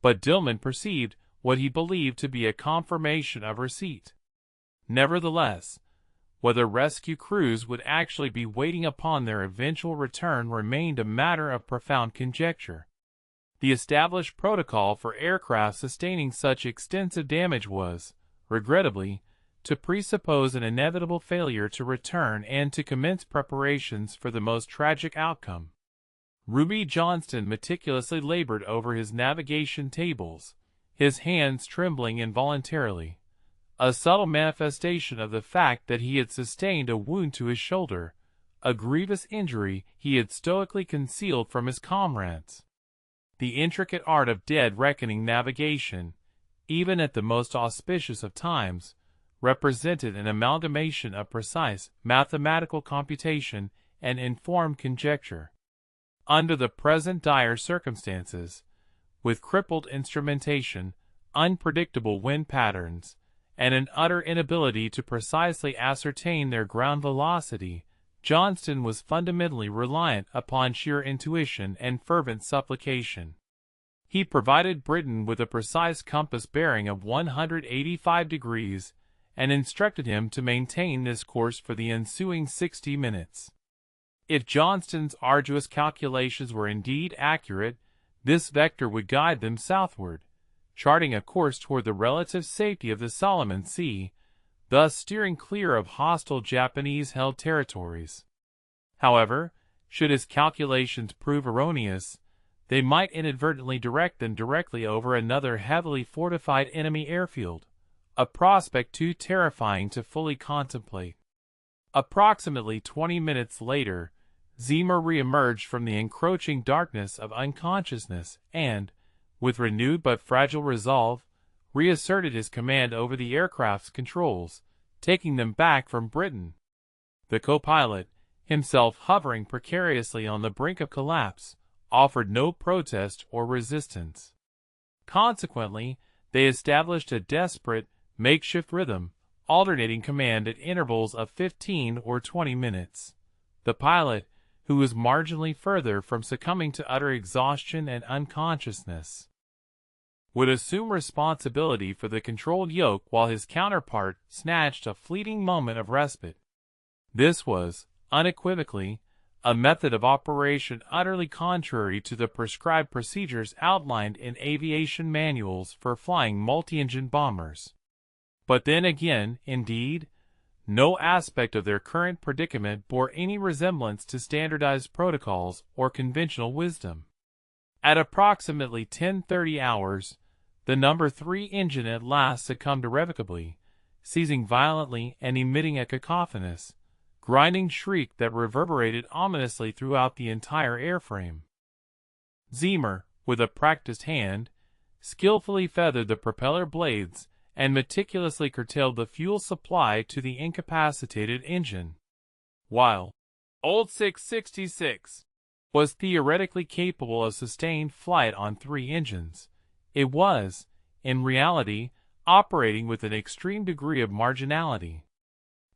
but Dillman perceived what he believed to be a confirmation of receipt. Nevertheless, whether rescue crews would actually be waiting upon their eventual return remained a matter of profound conjecture. The established protocol for aircraft sustaining such extensive damage was, regrettably, to presuppose an inevitable failure to return and to commence preparations for the most tragic outcome. Ruby Johnston meticulously labored over his navigation tables, his hands trembling involuntarily, a subtle manifestation of the fact that he had sustained a wound to his shoulder, a grievous injury he had stoically concealed from his comrades. The intricate art of dead reckoning navigation, even at the most auspicious of times, represented an amalgamation of precise mathematical computation and informed conjecture. Under the present dire circumstances, with crippled instrumentation, unpredictable wind patterns, and an utter inability to precisely ascertain their ground velocity, Johnston was fundamentally reliant upon sheer intuition and fervent supplication. He provided Britain with a precise compass bearing of 185 degrees, and instructed him to maintain this course for the ensuing 60 minutes. If Johnston's arduous calculations were indeed accurate, this vector would guide them southward, charting a course toward the relative safety of the Solomon Sea, thus steering clear of hostile Japanese-held territories. However, should his calculations prove erroneous, they might inadvertently direct them directly over another heavily fortified enemy airfield, a prospect too terrifying to fully contemplate. Approximately 20 minutes later, Zimmer re-emerged from the encroaching darkness of unconsciousness and, with renewed but fragile resolve, reasserted his command over the aircraft's controls, taking them back from Britain. The co-pilot, himself hovering precariously on the brink of collapse, offered no protest or resistance. Consequently, they established a desperate, makeshift rhythm, alternating command at intervals of 15 or 20 minutes. The pilot, who was marginally further from succumbing to utter exhaustion and unconsciousness, would assume responsibility for the controlled yoke while his counterpart snatched a fleeting moment of respite. This was, unequivocally, a method of operation utterly contrary to the prescribed procedures outlined in aviation manuals for flying multi-engine bombers. But then again, indeed, no aspect of their current predicament bore any resemblance to standardized protocols or conventional wisdom. At approximately 10:30 hours, the number 3 engine at last succumbed irrevocably, seizing violently and emitting a cacophonous, grinding shriek that reverberated ominously throughout the entire airframe. Zeamer, with a practiced hand, skillfully feathered the propeller blades and meticulously curtailed the fuel supply to the incapacitated engine. While Old 666 was theoretically capable of sustained flight on 3 engines, it was, in reality, operating with an extreme degree of marginality.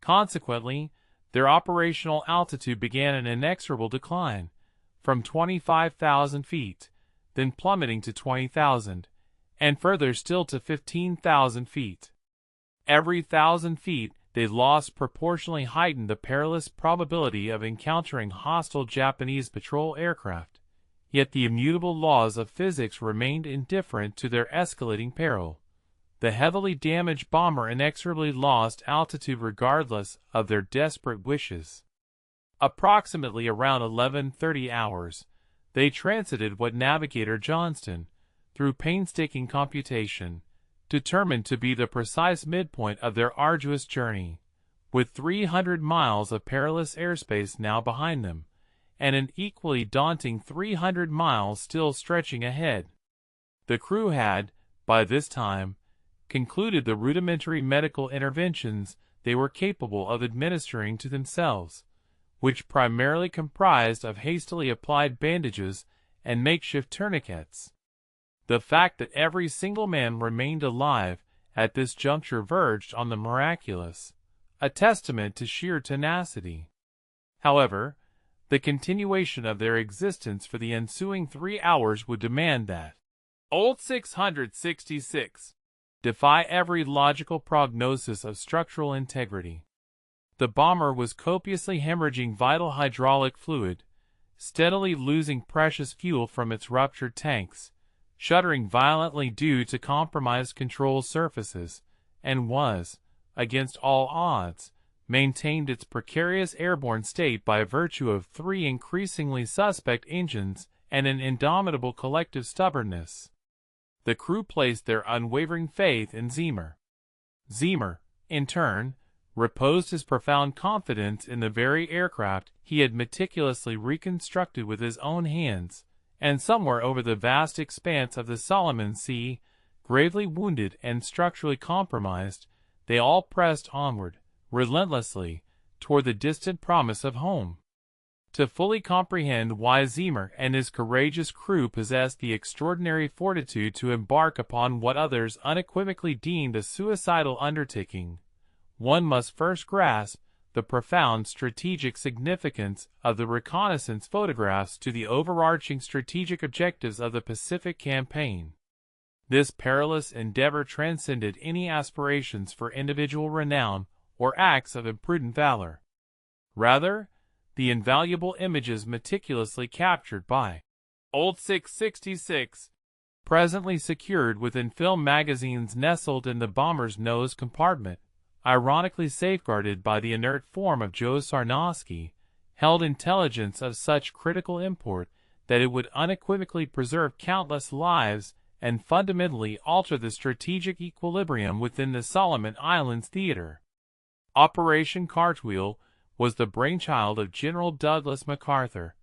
Consequently, their operational altitude began an inexorable decline, from 25,000 feet, then plummeting to 20,000, and further still to 15,000 feet. Every 1,000 feet they lost proportionally heightened the perilous probability of encountering hostile Japanese patrol aircraft, yet the immutable laws of physics remained indifferent to their escalating peril. The heavily damaged bomber inexorably lost altitude regardless of their desperate wishes. Approximately around 11:30 hours, they transited what Navigator Johnston, through painstaking computation, determined to be the precise midpoint of their arduous journey, with 300 miles of perilous airspace now behind them, and an equally daunting 300 miles still stretching ahead. The crew had, by this time, concluded the rudimentary medical interventions they were capable of administering to themselves, which primarily comprised of hastily applied bandages and makeshift tourniquets. The fact that every single man remained alive at this juncture verged on the miraculous, a testament to sheer tenacity. However, the continuation of their existence for the ensuing 3 hours would demand that Old 666 defy every logical prognosis of structural integrity. The bomber was copiously hemorrhaging vital hydraulic fluid, steadily losing precious fuel from its ruptured tanks, shuddering violently due to compromised control surfaces, and was, against all odds, maintained its precarious airborne state by virtue of 3 increasingly suspect engines and an indomitable collective stubbornness. The crew placed their unwavering faith in Zeamer. Zeamer, in turn, reposed his profound confidence in the very aircraft he had meticulously reconstructed with his own hands, and somewhere over the vast expanse of the Solomon Sea, gravely wounded and structurally compromised, they all pressed onward, relentlessly, toward the distant promise of home. To fully comprehend why Zeamer and his courageous crew possessed the extraordinary fortitude to embark upon what others unequivocally deemed a suicidal undertaking, one must first grasp the profound strategic significance of the reconnaissance photographs to the overarching strategic objectives of the Pacific Campaign. This perilous endeavor transcended any aspirations for individual renown or acts of imprudent valor. Rather, the invaluable images meticulously captured by Old 666, presently secured within film magazines nestled in the bomber's nose compartment, ironically safeguarded by the inert form of Joe Sarnosky, held intelligence of such critical import that it would unequivocally preserve countless lives and fundamentally alter the strategic equilibrium within the Solomon Islands theater. Operation Cartwheel was the brainchild of General Douglas MacArthur,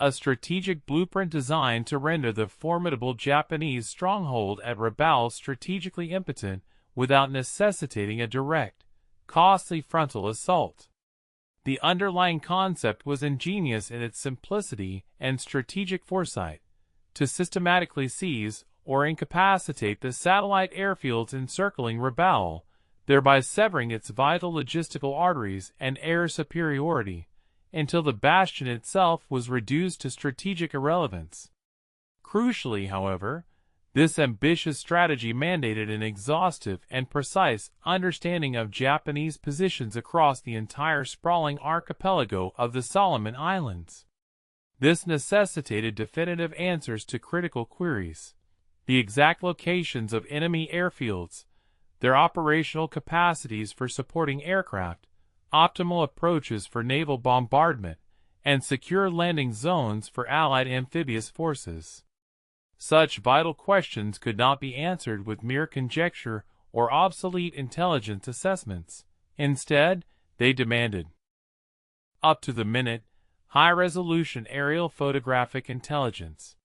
a strategic blueprint designed to render the formidable Japanese stronghold at Rabaul strategically impotent without necessitating a direct, costly frontal assault. The underlying concept was ingenious in its simplicity and strategic foresight: to systematically seize or incapacitate the satellite airfields encircling Rabaul, thereby severing its vital logistical arteries and air superiority, until the bastion itself was reduced to strategic irrelevance. Crucially, however, this ambitious strategy mandated an exhaustive and precise understanding of Japanese positions across the entire sprawling archipelago of the Solomon Islands. This necessitated definitive answers to critical queries: the exact locations of enemy airfields, their operational capacities for supporting aircraft, optimal approaches for naval bombardment, and secure landing zones for Allied amphibious forces. Such vital questions could not be answered with mere conjecture or obsolete intelligence assessments. Instead, they demanded up-to-the-minute, high-resolution aerial photographic intelligence.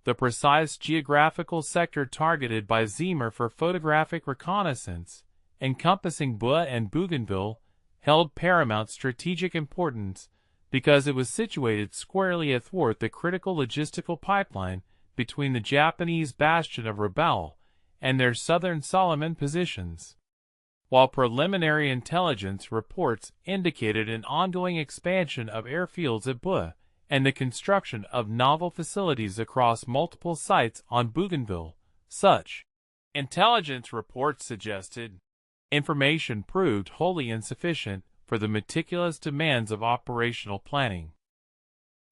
The precise geographical sector targeted by Zimmer for photographic reconnaissance, encompassing Bua and Bougainville, held paramount strategic importance because it was situated squarely athwart the critical logistical pipeline between the Japanese bastion of Rabaul and their southern Solomon positions. While preliminary intelligence reports indicated an ongoing expansion of airfields at Bua and the construction of novel facilities across multiple sites on Bougainville, such intelligence reports suggested information proved wholly insufficient for the meticulous demands of operational planning.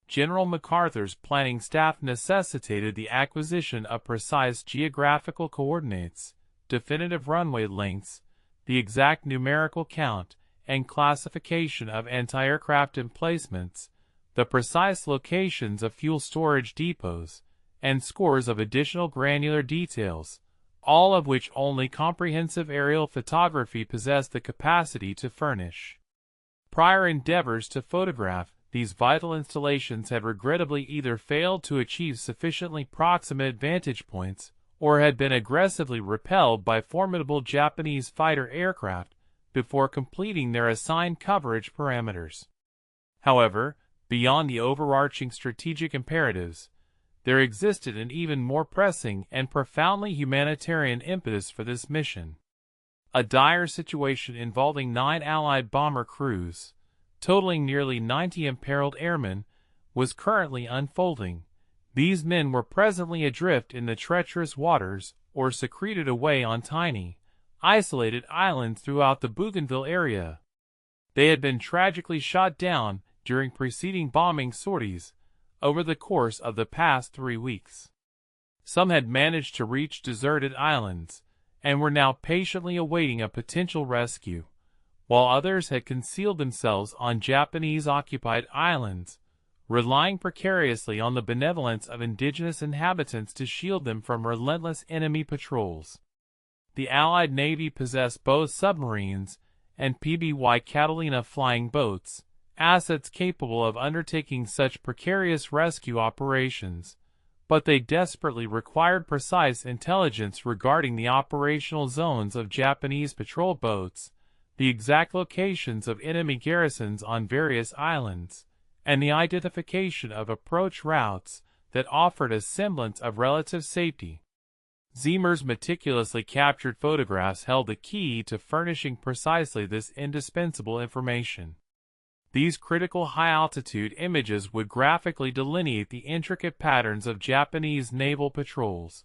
General MacArthur's planning staff necessitated the acquisition of precise geographical coordinates, definitive runway lengths, the exact numerical count and classification of anti-aircraft emplacements, the precise locations of fuel storage depots, and scores of additional granular details, all of which only comprehensive aerial photography possessed the capacity to furnish. Prior endeavors to photograph these vital installations had regrettably either failed to achieve sufficiently proximate vantage points or had been aggressively repelled by formidable Japanese fighter aircraft before completing their assigned coverage parameters. However, beyond the overarching strategic imperatives, there existed an even more pressing and profoundly humanitarian impetus for this mission. A dire situation involving 9 Allied bomber crews, totaling nearly 90 imperiled airmen, was currently unfolding. These men were presently adrift in the treacherous waters or secreted away on tiny, isolated islands throughout the Bougainville area. They had been tragically shot down during preceding bombing sorties over the course of the past 3 weeks. Some had managed to reach deserted islands and were now patiently awaiting a potential rescue, while others had concealed themselves on Japanese-occupied islands, relying precariously on the benevolence of indigenous inhabitants to shield them from relentless enemy patrols. The Allied Navy possessed both submarines and PBY Catalina flying boats, assets capable of undertaking such precarious rescue operations, but they desperately required precise intelligence regarding the operational zones of Japanese patrol boats, the exact locations of enemy garrisons on various islands, and the identification of approach routes that offered a semblance of relative safety. Zimmer's meticulously captured photographs held the key to furnishing precisely this indispensable information. These critical high-altitude images would graphically delineate the intricate patterns of Japanese naval patrols,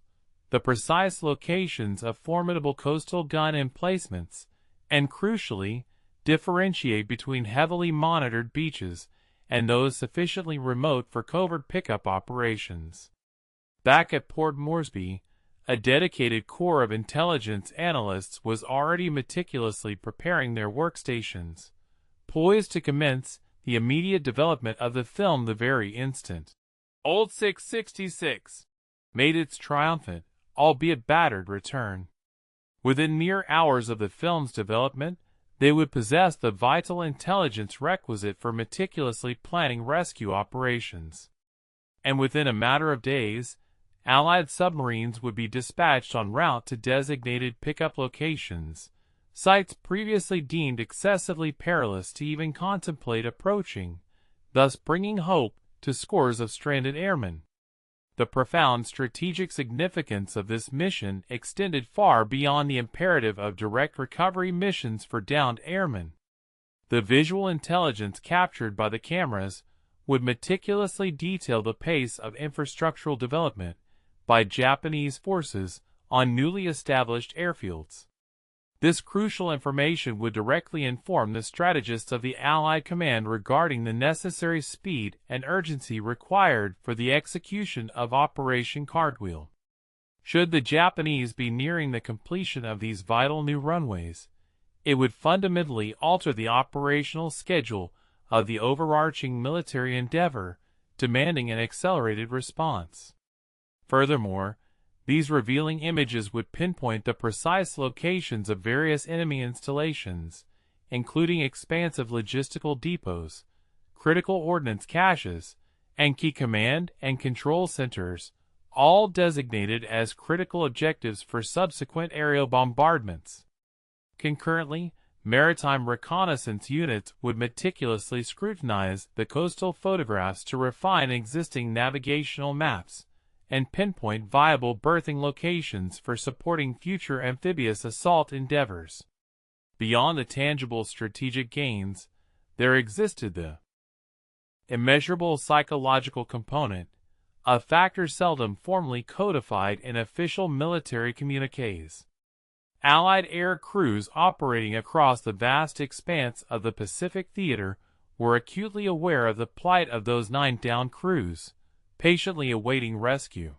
the precise locations of formidable coastal gun emplacements, and crucially, differentiate between heavily monitored beaches and those sufficiently remote for covert pickup operations. Back at Port Moresby, a dedicated corps of intelligence analysts was already meticulously preparing their workstations, poised to commence the immediate development of the film the very instant Old 666 made its triumphant, albeit battered, return. Within mere hours of the film's development, they would possess the vital intelligence requisite for meticulously planning rescue operations. And within a matter of days, Allied submarines would be dispatched en route to designated pickup locations, sites previously deemed excessively perilous to even contemplate approaching, thus bringing hope to scores of stranded airmen. The profound strategic significance of this mission extended far beyond the imperative of direct recovery missions for downed airmen. The visual intelligence captured by the cameras would meticulously detail the pace of infrastructural development by Japanese forces on newly established airfields. This crucial information would directly inform the strategists of the Allied command regarding the necessary speed and urgency required for the execution of Operation Cartwheel. Should the Japanese be nearing the completion of these vital new runways, it would fundamentally alter the operational schedule of the overarching military endeavor, demanding an accelerated response. Furthermore, these revealing images would pinpoint the precise locations of various enemy installations, including expansive logistical depots, critical ordnance caches, and key command and control centers, all designated as critical objectives for subsequent aerial bombardments. Concurrently, maritime reconnaissance units would meticulously scrutinize the coastal photographs to refine existing navigational maps and pinpoint viable berthing locations for supporting future amphibious assault endeavors. Beyond the tangible strategic gains, there existed the immeasurable psychological component, a factor seldom formally codified in official military communiques. Allied air crews operating across the vast expanse of the Pacific theater were acutely aware of the plight of those 9 downed crews, patiently awaiting rescue.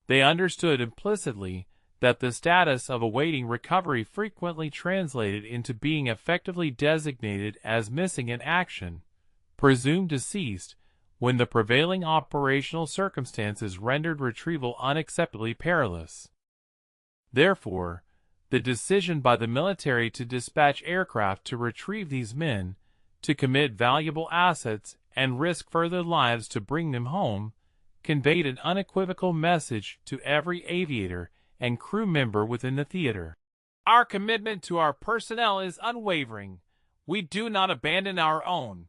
They understood implicitly that the status of awaiting recovery frequently translated into being effectively designated as missing in action, presumed deceased, when the prevailing operational circumstances rendered retrieval unacceptably perilous. Therefore, the decision by the military to dispatch aircraft to retrieve these men, to commit valuable assets and risk further lives to bring them home, conveyed an unequivocal message to every aviator and crew member within the theater. Our commitment to our personnel is unwavering. We do not abandon our own.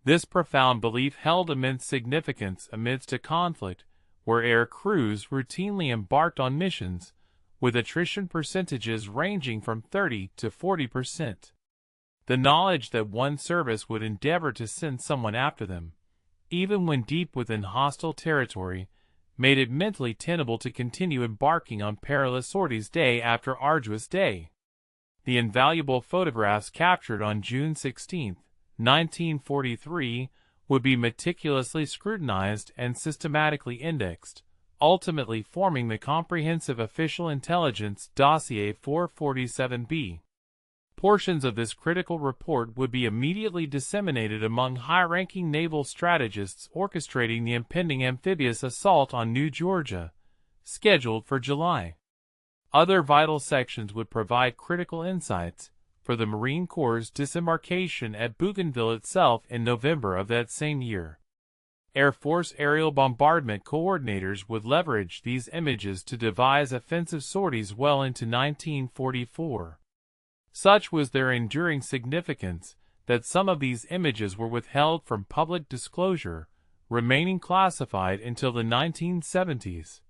This profound belief held immense significance amidst a conflict where air crews routinely embarked on missions, with attrition percentages ranging from 30 to 40%. The knowledge that one service would endeavor to send someone after them, even when deep within hostile territory, made it mentally tenable to continue embarking on perilous sorties day after arduous day. The invaluable photographs captured on June 16, 1943, would be meticulously scrutinized and systematically indexed, ultimately forming the comprehensive official intelligence dossier 447B. Portions of this critical report would be immediately disseminated among high-ranking naval strategists orchestrating the impending amphibious assault on New Georgia, scheduled for July. Other vital sections would provide critical insights for the Marine Corps' disembarkation at Bougainville itself in November of that same year. Air Force aerial bombardment coordinators would leverage these images to devise offensive sorties well into 1944. Such was their enduring significance that some of these images were withheld from public disclosure, remaining classified until the 1970s,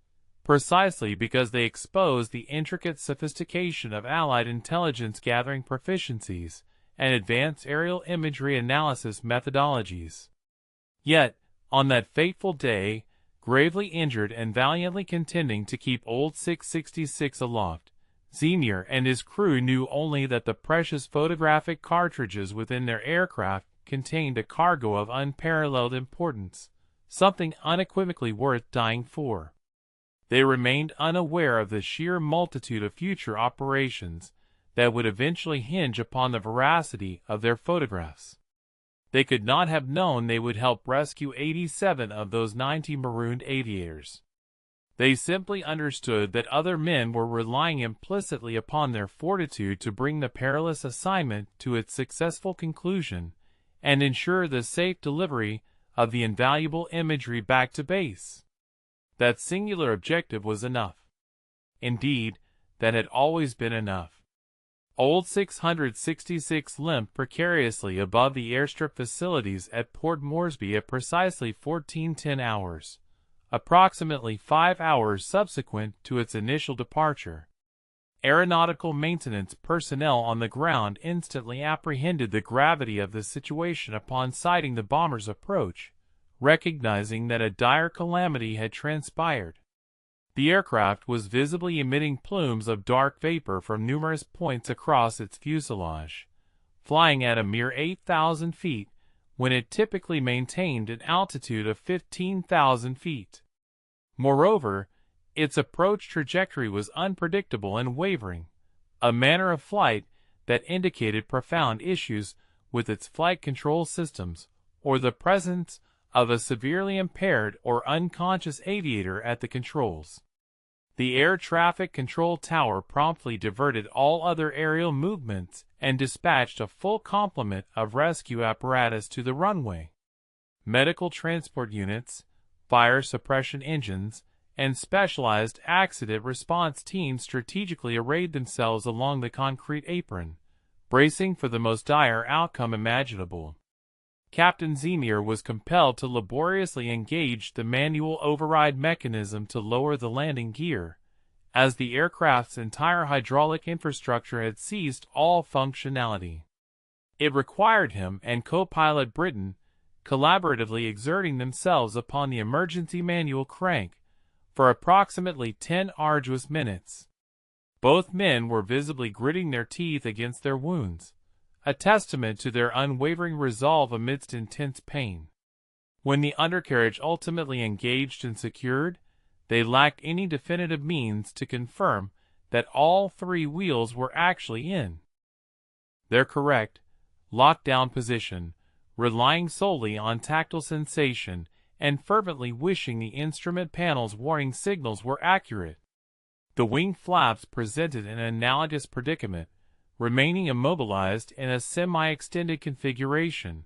precisely because they exposed the intricate sophistication of Allied intelligence-gathering proficiencies and advanced aerial imagery analysis methodologies. Yet, on that fateful day, gravely injured and valiantly contending to keep Old 666 aloft, Zenier and his crew knew only that the precious photographic cartridges within their aircraft contained a cargo of unparalleled importance, something unequivocally worth dying for. They remained unaware of the sheer multitude of future operations that would eventually hinge upon the veracity of their photographs. They could not have known they would help rescue 87 of those 90 marooned aviators. They simply understood that other men were relying implicitly upon their fortitude to bring the perilous assignment to its successful conclusion and ensure the safe delivery of the invaluable imagery back to base. That singular objective was enough. Indeed, that had always been enough. Old 666 limped precariously above the airstrip facilities at Port Moresby at precisely 14:10 hours. Approximately 5 hours subsequent to its initial departure. Aeronautical maintenance personnel on the ground instantly apprehended the gravity of the situation upon sighting the bomber's approach, recognizing that a dire calamity had transpired. The aircraft was visibly emitting plumes of dark vapor from numerous points across its fuselage, flying at a mere 8,000 feet when it typically maintained an altitude of 15,000 feet. Moreover, its approach trajectory was unpredictable and wavering, a manner of flight that indicated profound issues with its flight control systems or the presence of a severely impaired or unconscious aviator at the controls. The air traffic control tower promptly diverted all other aerial movements and dispatched a full complement of rescue apparatus to the runway. Medical transport units, fire suppression engines, and specialized accident response teams strategically arrayed themselves along the concrete apron, bracing for the most dire outcome imaginable. Captain Zenier was compelled to laboriously engage the manual override mechanism to lower the landing gear, as the aircraft's entire hydraulic infrastructure had ceased all functionality. It required him and co-pilot Britton collaboratively exerting themselves upon the emergency manual crank for approximately 10 arduous minutes. Both men were visibly gritting their teeth against their wounds, a testament to their unwavering resolve amidst intense pain. When the undercarriage ultimately engaged and secured, they lacked any definitive means to confirm that all three wheels were actually in their correct, locked-down position, relying solely on tactile sensation and fervently wishing the instrument panel's warning signals were accurate. The wing flaps presented an analogous predicament, remaining immobilized in a semi-extended configuration,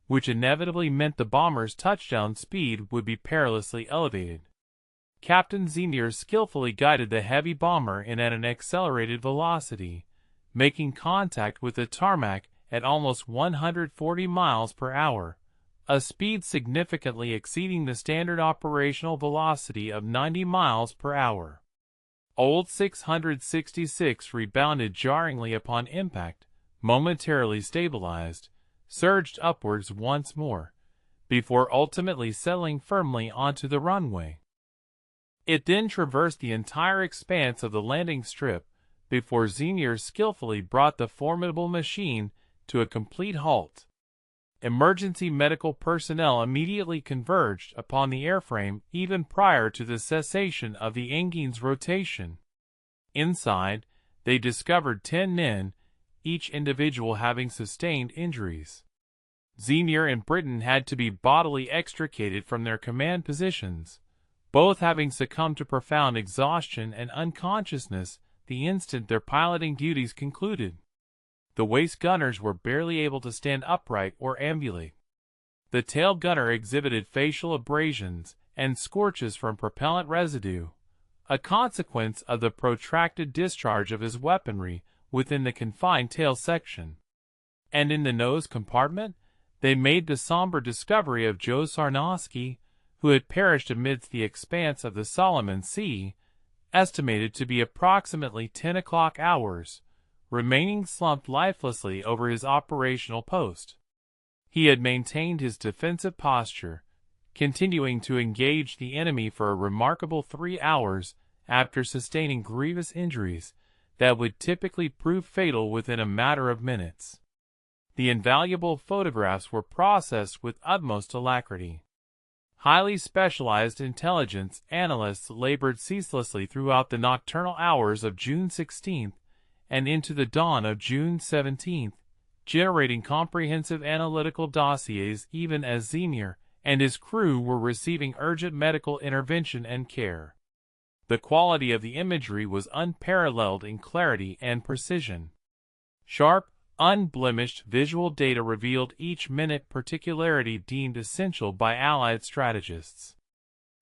which inevitably meant the bomber's touchdown speed would be perilously elevated. Captain Zenier skillfully guided the heavy bomber in at an accelerated velocity, making contact with the tarmac at almost 140 miles per hour, a speed significantly exceeding the standard operational velocity of 90 miles per hour. Old 666 rebounded jarringly upon impact, momentarily stabilized, surged upwards once more, before ultimately settling firmly onto the runway. It then traversed the entire expanse of the landing strip before Zenier skillfully brought the formidable machine to a complete halt. Emergency medical personnel immediately converged upon the airframe even prior to the cessation of the engine's rotation. Inside, they discovered 10 men, each individual having sustained injuries. Zenier and Britton had to be bodily extricated from their command positions, both having succumbed to profound exhaustion and unconsciousness the instant their piloting duties concluded. The waist gunners were barely able to stand upright or ambulate. The tail gunner exhibited facial abrasions and scorches from propellant residue, a consequence of the protracted discharge of his weaponry within the confined tail section. And in the nose compartment, they made the somber discovery of Joe Sarnowski, who had perished amidst the expanse of the Solomon Sea, estimated to be approximately 10 o'clock hours, remaining slumped lifelessly over his operational post. He had maintained his defensive posture, continuing to engage the enemy for a remarkable 3 hours after sustaining grievous injuries that would typically prove fatal within a matter of minutes. The invaluable photographs were processed with utmost alacrity. Highly specialized intelligence analysts labored ceaselessly throughout the nocturnal hours of June 16th and into the dawn of June 17th, generating comprehensive analytical dossiers even as Zenier and his crew were receiving urgent medical intervention and care. The quality of the imagery was unparalleled in clarity and precision. Sharp, unblemished visual data revealed each minute particularity deemed essential by Allied strategists.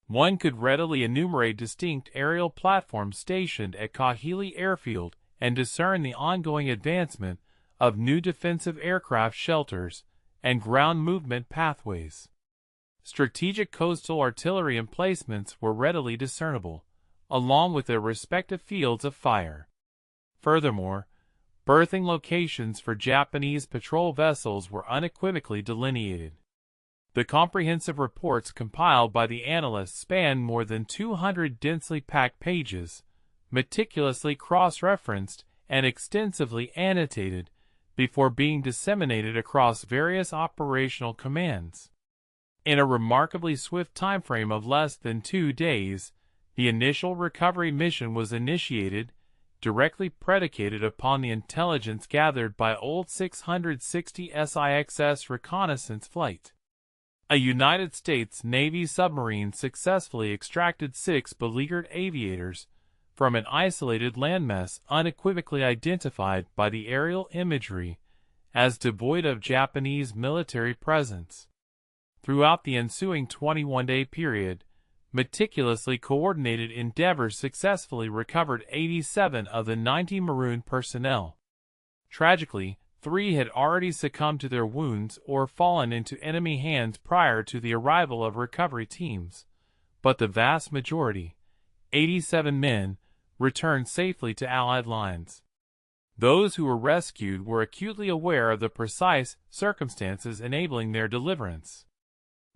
One could readily enumerate distinct aerial platforms stationed at Kahili Airfield and discern the ongoing advancement of new defensive aircraft shelters and ground movement pathways. Strategic coastal artillery emplacements were readily discernible, along with their respective fields of fire. Furthermore, berthing locations for Japanese patrol vessels were unequivocally delineated. The comprehensive reports compiled by the analysts span more than 200 densely packed pages, meticulously cross-referenced and extensively annotated, before being disseminated across various operational commands. In a remarkably swift timeframe of less than 2 days, the initial recovery mission was initiated, directly predicated upon the intelligence gathered by Old 660 SIXS reconnaissance flight. A United States Navy submarine successfully extracted 6 beleaguered aviators from an isolated landmass unequivocally identified by the aerial imagery as devoid of Japanese military presence. Throughout the ensuing 21-day period, meticulously coordinated endeavors successfully recovered 87 of the 90 marooned personnel. Tragically, 3 had already succumbed to their wounds or fallen into enemy hands prior to the arrival of recovery teams, but the vast majority, 87 men, returned safely to Allied lines. Those who were rescued were acutely aware of the precise circumstances enabling their deliverance.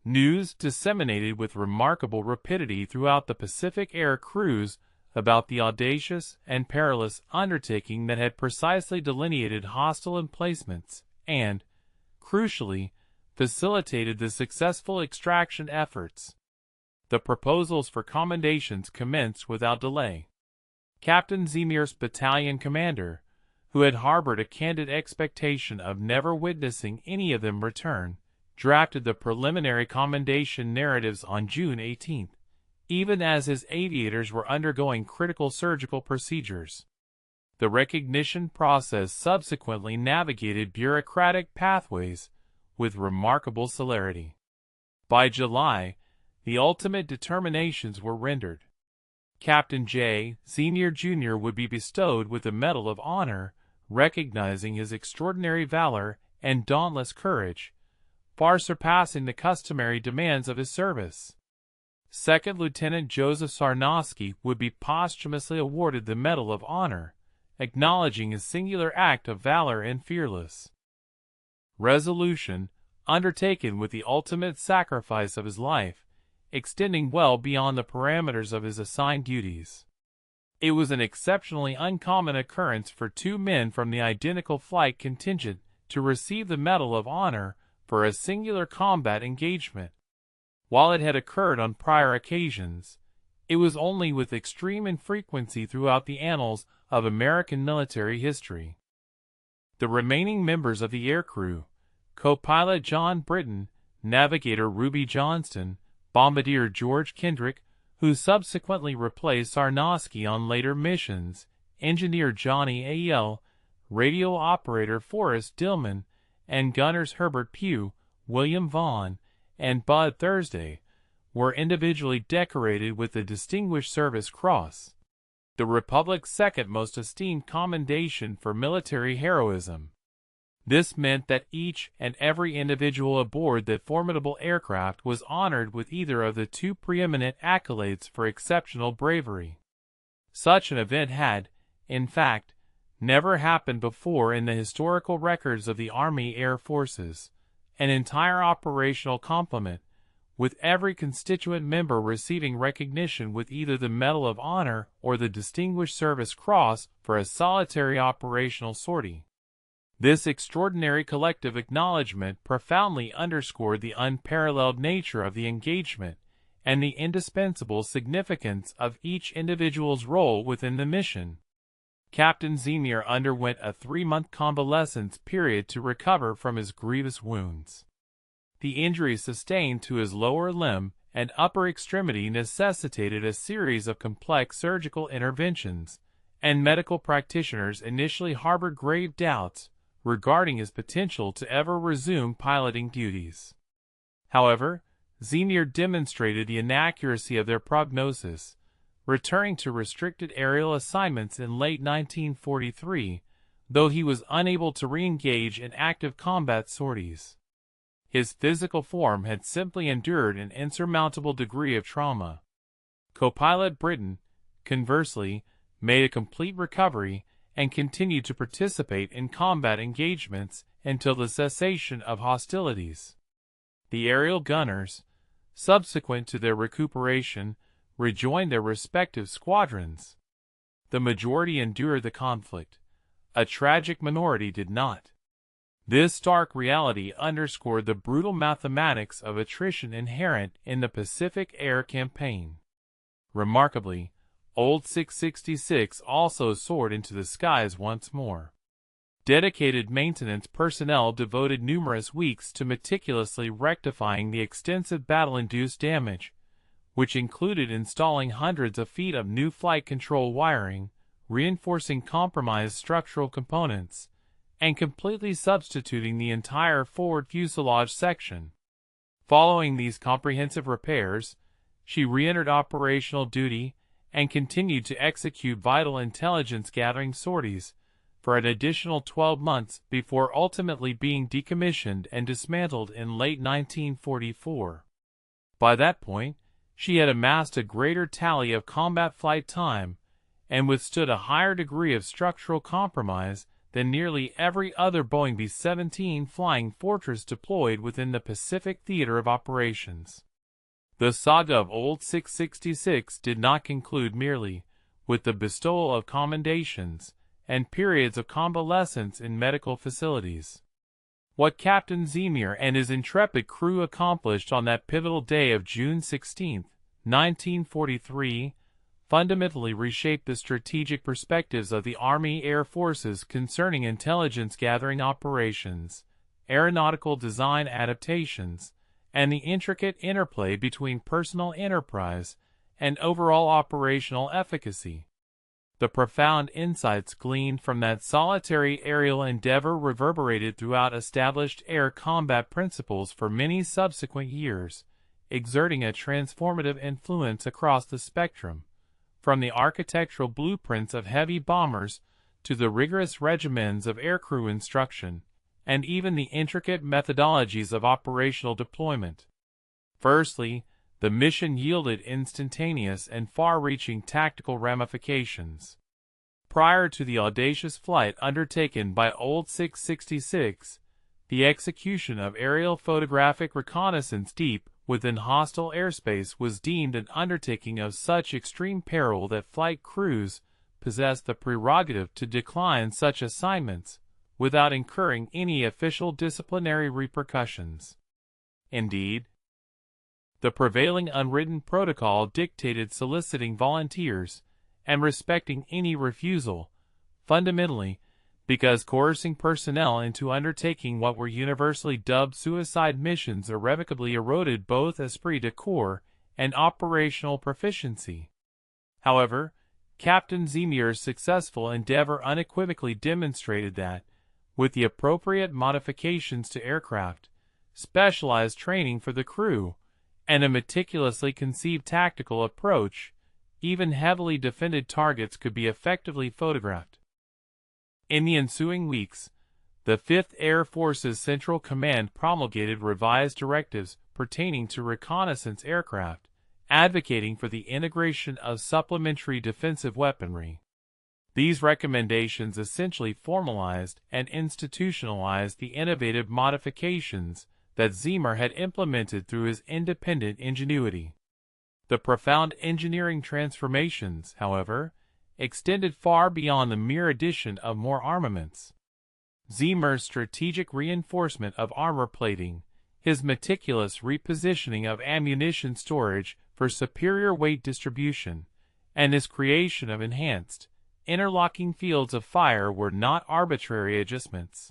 News disseminated with remarkable rapidity throughout the Pacific air crews about the audacious and perilous undertaking that had precisely delineated hostile emplacements and, crucially, facilitated the successful extraction efforts. The proposals for commendations commenced without delay. Captain Zemir's battalion commander, who had harbored a candid expectation of never witnessing any of them return, drafted the preliminary commendation narratives on June 18, even as his aviators were undergoing critical surgical procedures. The recognition process subsequently navigated bureaucratic pathways with remarkable celerity. By July, the ultimate determinations were rendered. Captain J. Zemir Jr. would be bestowed with the Medal of Honor, recognizing his extraordinary valor and dauntless courage, far surpassing the customary demands of his service. Second Lieutenant Joseph Sarnowski would be posthumously awarded the Medal of Honor, acknowledging his singular act of valor and fearless resolution, undertaken with the ultimate sacrifice of his life, extending well beyond the parameters of his assigned duties. It was an exceptionally uncommon occurrence for 2 men from the identical flight contingent to receive the Medal of Honor for a singular combat engagement. While it had occurred on prior occasions, it was only with extreme infrequency throughout the annals of American military history. The remaining members of the aircrew, co-pilot John Britton, navigator Ruby Johnston, bombardier George Kendrick, who subsequently replaced Sarnowski on later missions, engineer Johnny A.L., radio operator Forrest Dillman, and gunners Herbert Pugh, William Vaughn, and Bud Thursday, were individually decorated with the Distinguished Service Cross, the Republic's second most esteemed commendation for military heroism. This meant that each and every individual aboard that formidable aircraft was honored with either of the 2 preeminent accolades for exceptional bravery. Such an event had, in fact, never happened before in the historical records of the Army Air Forces. An entire operational complement, with every constituent member receiving recognition with either the Medal of Honor or the Distinguished Service Cross for a solitary operational sortie. This extraordinary collective acknowledgment profoundly underscored the unparalleled nature of the engagement and the indispensable significance of each individual's role within the mission. Captain Zemir underwent a 3-month convalescence period to recover from his grievous wounds. The injuries sustained to his lower limb and upper extremity necessitated a series of complex surgical interventions, and medical practitioners initially harbored grave doubts regarding his potential to ever resume piloting duties. However, Zemir demonstrated the inaccuracy of their prognosis, returning to restricted aerial assignments in late 1943, though he was unable to re-engage in active combat sorties. His physical form had simply endured an insurmountable degree of trauma. Co-pilot Britton, conversely, made a complete recovery and continued to participate in combat engagements until the cessation of hostilities. The aerial gunners, subsequent to their recuperation, rejoined their respective squadrons. The majority endured the conflict. A tragic minority did not. This stark reality underscored the brutal mathematics of attrition inherent in the Pacific Air Campaign. Remarkably, Old 666 also soared into the skies once more. Dedicated maintenance personnel devoted numerous weeks to meticulously rectifying the extensive battle-induced damage, which included installing hundreds of feet of new flight control wiring, reinforcing compromised structural components, and completely substituting the entire forward fuselage section. Following these comprehensive repairs, she re-entered operational duty and continued to execute vital intelligence-gathering sorties for an additional 12 months before ultimately being decommissioned and dismantled in late 1944. By that point, she had amassed a greater tally of combat flight time and withstood a higher degree of structural compromise than nearly every other Boeing B-17 Flying Fortress deployed within the Pacific Theater of Operations. The saga of Old 666 did not conclude merely with the bestowal of commendations and periods of convalescence in medical facilities. What Captain Zemir and his intrepid crew accomplished on that pivotal day of June 16, 1943, fundamentally reshaped the strategic perspectives of the Army Air Forces concerning intelligence-gathering operations, aeronautical design adaptations, and the intricate interplay between personal enterprise and overall operational efficacy. The profound insights gleaned from that solitary aerial endeavor reverberated throughout established air combat principles for many subsequent years, exerting a transformative influence across the spectrum, from the architectural blueprints of heavy bombers to the rigorous regimens of aircrew instruction, and even the intricate methodologies of operational deployment. Firstly, the mission yielded instantaneous and far-reaching tactical ramifications. Prior to the audacious flight undertaken by Old 666, the execution of aerial photographic reconnaissance deep within hostile airspace was deemed an undertaking of such extreme peril that flight crews possessed the prerogative to decline such assignments without incurring any official disciplinary repercussions. Indeed, the prevailing unwritten protocol dictated soliciting volunteers and respecting any refusal, fundamentally because coercing personnel into undertaking what were universally dubbed suicide missions irrevocably eroded both esprit de corps and operational proficiency. However, Captain Zemir's successful endeavor unequivocally demonstrated that, with the appropriate modifications to aircraft, specialized training for the crew, and a meticulously conceived tactical approach, even heavily defended targets could be effectively photographed. In the ensuing weeks, the 5th Air Force's Central Command promulgated revised directives pertaining to reconnaissance aircraft, advocating for the integration of supplementary defensive weaponry. These recommendations essentially formalized and institutionalized the innovative modifications that Zemir had implemented through his independent ingenuity. The profound engineering transformations, however, extended far beyond the mere addition of more armaments. Zemir's strategic reinforcement of armor plating, his meticulous repositioning of ammunition storage for superior weight distribution, and his creation of enhanced, interlocking fields of fire were not arbitrary adjustments.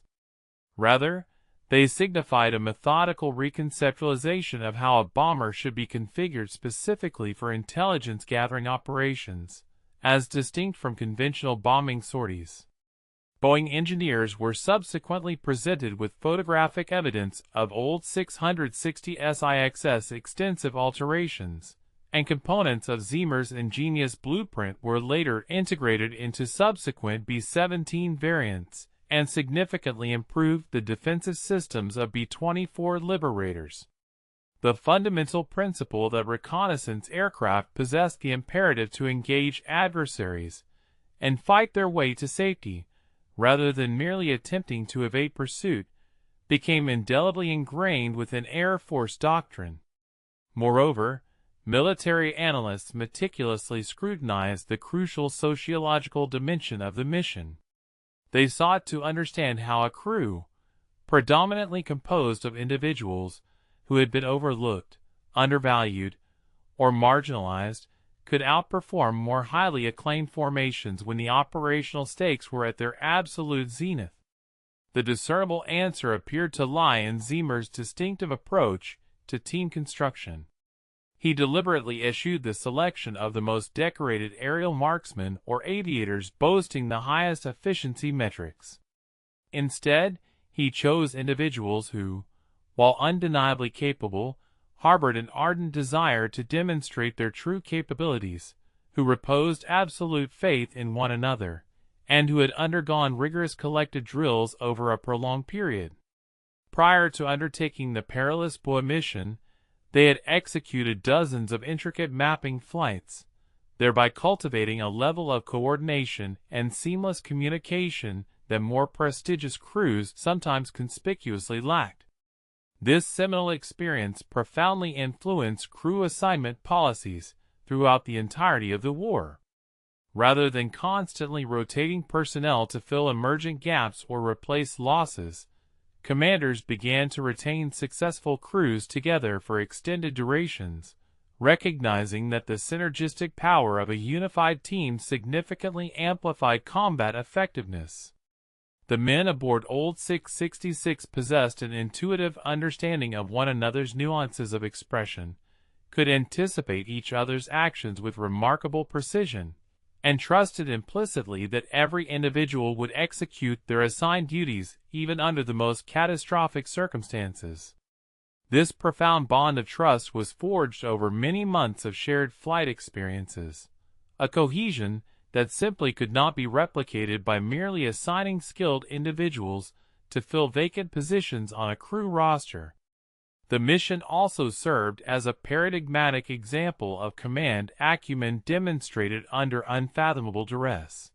Rather, they signified a methodical reconceptualization of how a bomber should be configured specifically for intelligence-gathering operations, as distinct from conventional bombing sorties. Boeing engineers were subsequently presented with photographic evidence of Old 660 SIX's extensive alterations, and components of Zemir's ingenious blueprint were later integrated into subsequent B-17 variants, and significantly improved the defensive systems of B-24 Liberators. The fundamental principle that reconnaissance aircraft possessed the imperative to engage adversaries, and fight their way to safety, rather than merely attempting to evade pursuit, became indelibly ingrained within Air Force doctrine. Moreover, military analysts meticulously scrutinized the crucial sociological dimension of the mission. They sought to understand how a crew, predominantly composed of individuals who had been overlooked, undervalued, or marginalized, could outperform more highly acclaimed formations when the operational stakes were at their absolute zenith. The discernible answer appeared to lie in Zimmer's distinctive approach to team construction. He deliberately eschewed the selection of the most decorated aerial marksmen or aviators boasting the highest efficiency metrics. Instead, he chose individuals who, while undeniably capable, harbored an ardent desire to demonstrate their true capabilities, who reposed absolute faith in one another, and who had undergone rigorous collective drills over a prolonged period. Prior to undertaking the perilous Boa mission, they had executed dozens of intricate mapping flights, thereby cultivating a level of coordination and seamless communication that more prestigious crews sometimes conspicuously lacked. This seminal experience profoundly influenced crew assignment policies throughout the entirety of the war. Rather than constantly rotating personnel to fill emergent gaps or replace losses, commanders began to retain successful crews together for extended durations, recognizing that the synergistic power of a unified team significantly amplified combat effectiveness. The men aboard Old 666 possessed an intuitive understanding of one another's nuances of expression, could anticipate each other's actions with remarkable precision, and trusted implicitly that every individual would execute their assigned duties even under the most catastrophic circumstances. This profound bond of trust was forged over many months of shared flight experiences, a cohesion that simply could not be replicated by merely assigning skilled individuals to fill vacant positions on a crew roster. The mission also served as a paradigmatic example of command acumen demonstrated under unfathomable duress.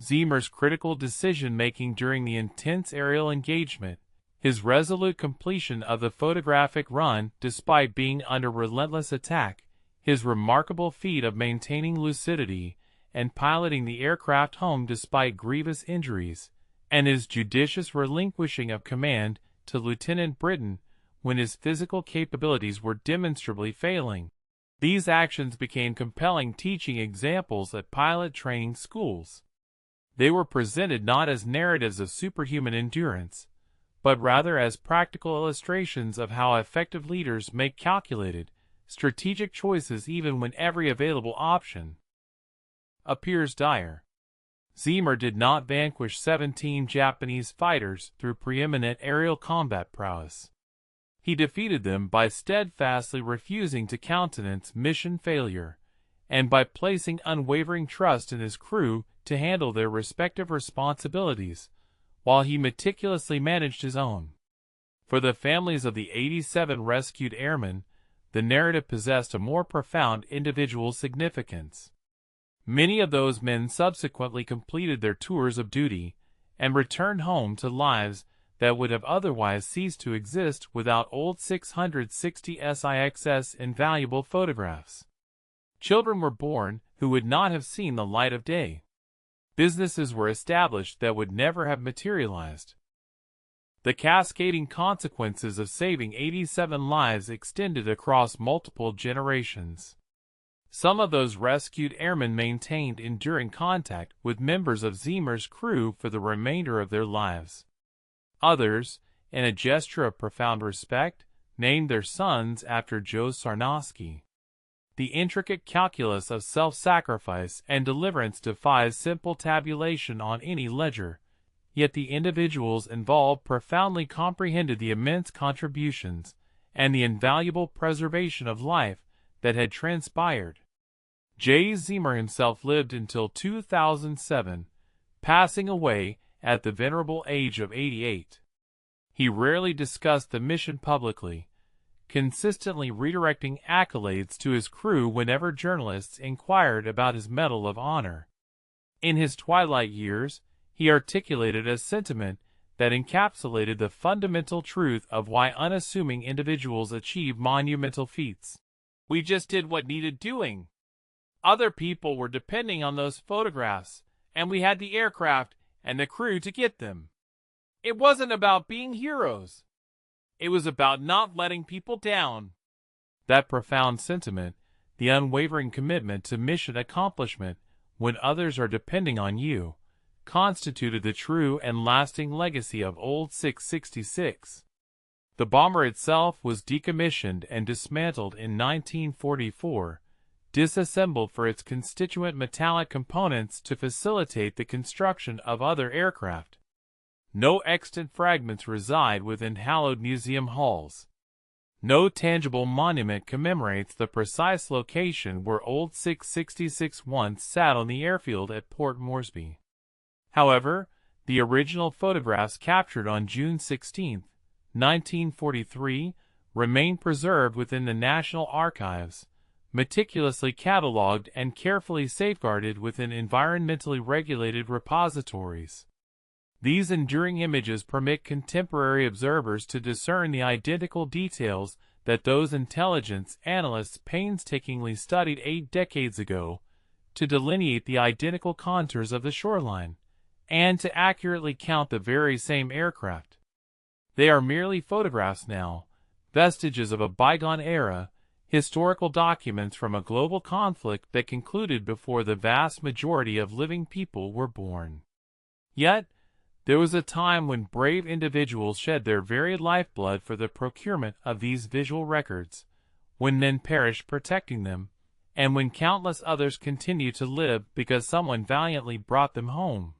Zimmer's critical decision-making during the intense aerial engagement, his resolute completion of the photographic run despite being under relentless attack, his remarkable feat of maintaining lucidity and piloting the aircraft home despite grievous injuries, and his judicious relinquishing of command to Lieutenant Britton when his physical capabilities were demonstrably failing. These actions became compelling teaching examples at pilot training schools. They were presented not as narratives of superhuman endurance, but rather as practical illustrations of how effective leaders make calculated, strategic choices even when every available option appears dire. Zimmer did not vanquish 17 Japanese fighters through preeminent aerial combat prowess. He defeated them by steadfastly refusing to countenance mission failure, and by placing unwavering trust in his crew to handle their respective responsibilities, while he meticulously managed his own. For the families of the 87 rescued airmen, the narrative possessed a more profound individual significance. Many of those men subsequently completed their tours of duty and returned home to lives that would have otherwise ceased to exist without Old 660 SIX's invaluable photographs. Children were born who would not have seen the light of day. Businesses were established that would never have materialized. The cascading consequences of saving 87 lives extended across multiple generations. Some of those rescued airmen maintained enduring contact with members of Zimmer's crew for the remainder of their lives. Others, in a gesture of profound respect, named their sons after Joe Sarnowski. The intricate calculus of self-sacrifice and deliverance defies simple tabulation on any ledger, yet the individuals involved profoundly comprehended the immense contributions and the invaluable preservation of life that had transpired. J. Zimmer himself lived until 2007, passing away at the venerable age of 88. He rarely discussed the mission publicly, consistently redirecting accolades to his crew whenever journalists inquired about his Medal of Honor. In his twilight years, he articulated a sentiment that encapsulated the fundamental truth of why unassuming individuals achieve monumental feats. We just did what needed doing. Other people were depending on those photographs, and we had the aircraft and the crew to get them. It wasn't about being heroes. It was about not letting people down. That profound sentiment, the unwavering commitment to mission accomplishment when others are depending on you, constituted the true and lasting legacy of Old 666. The bomber itself was decommissioned and dismantled in 1944, disassembled for its constituent metallic components to facilitate the construction of other aircraft. No extant fragments reside within hallowed museum halls. No tangible monument commemorates the precise location where Old 666 once sat on the airfield at Port Moresby. However, the original photographs captured on June 16, 1943, remain preserved within the National Archives, meticulously catalogued and carefully safeguarded within environmentally regulated repositories. These enduring images permit contemporary observers to discern the identical details that those intelligence analysts painstakingly studied 8 decades ago, to delineate the identical contours of the shoreline, and to accurately count the very same aircraft. They are merely photographs now, vestiges of a bygone era, historical documents from a global conflict that concluded before the vast majority of living people were born. Yet, there was a time when brave individuals shed their very lifeblood for the procurement of these visual records, when men perished protecting them, and when countless others continue to live because someone valiantly brought them home.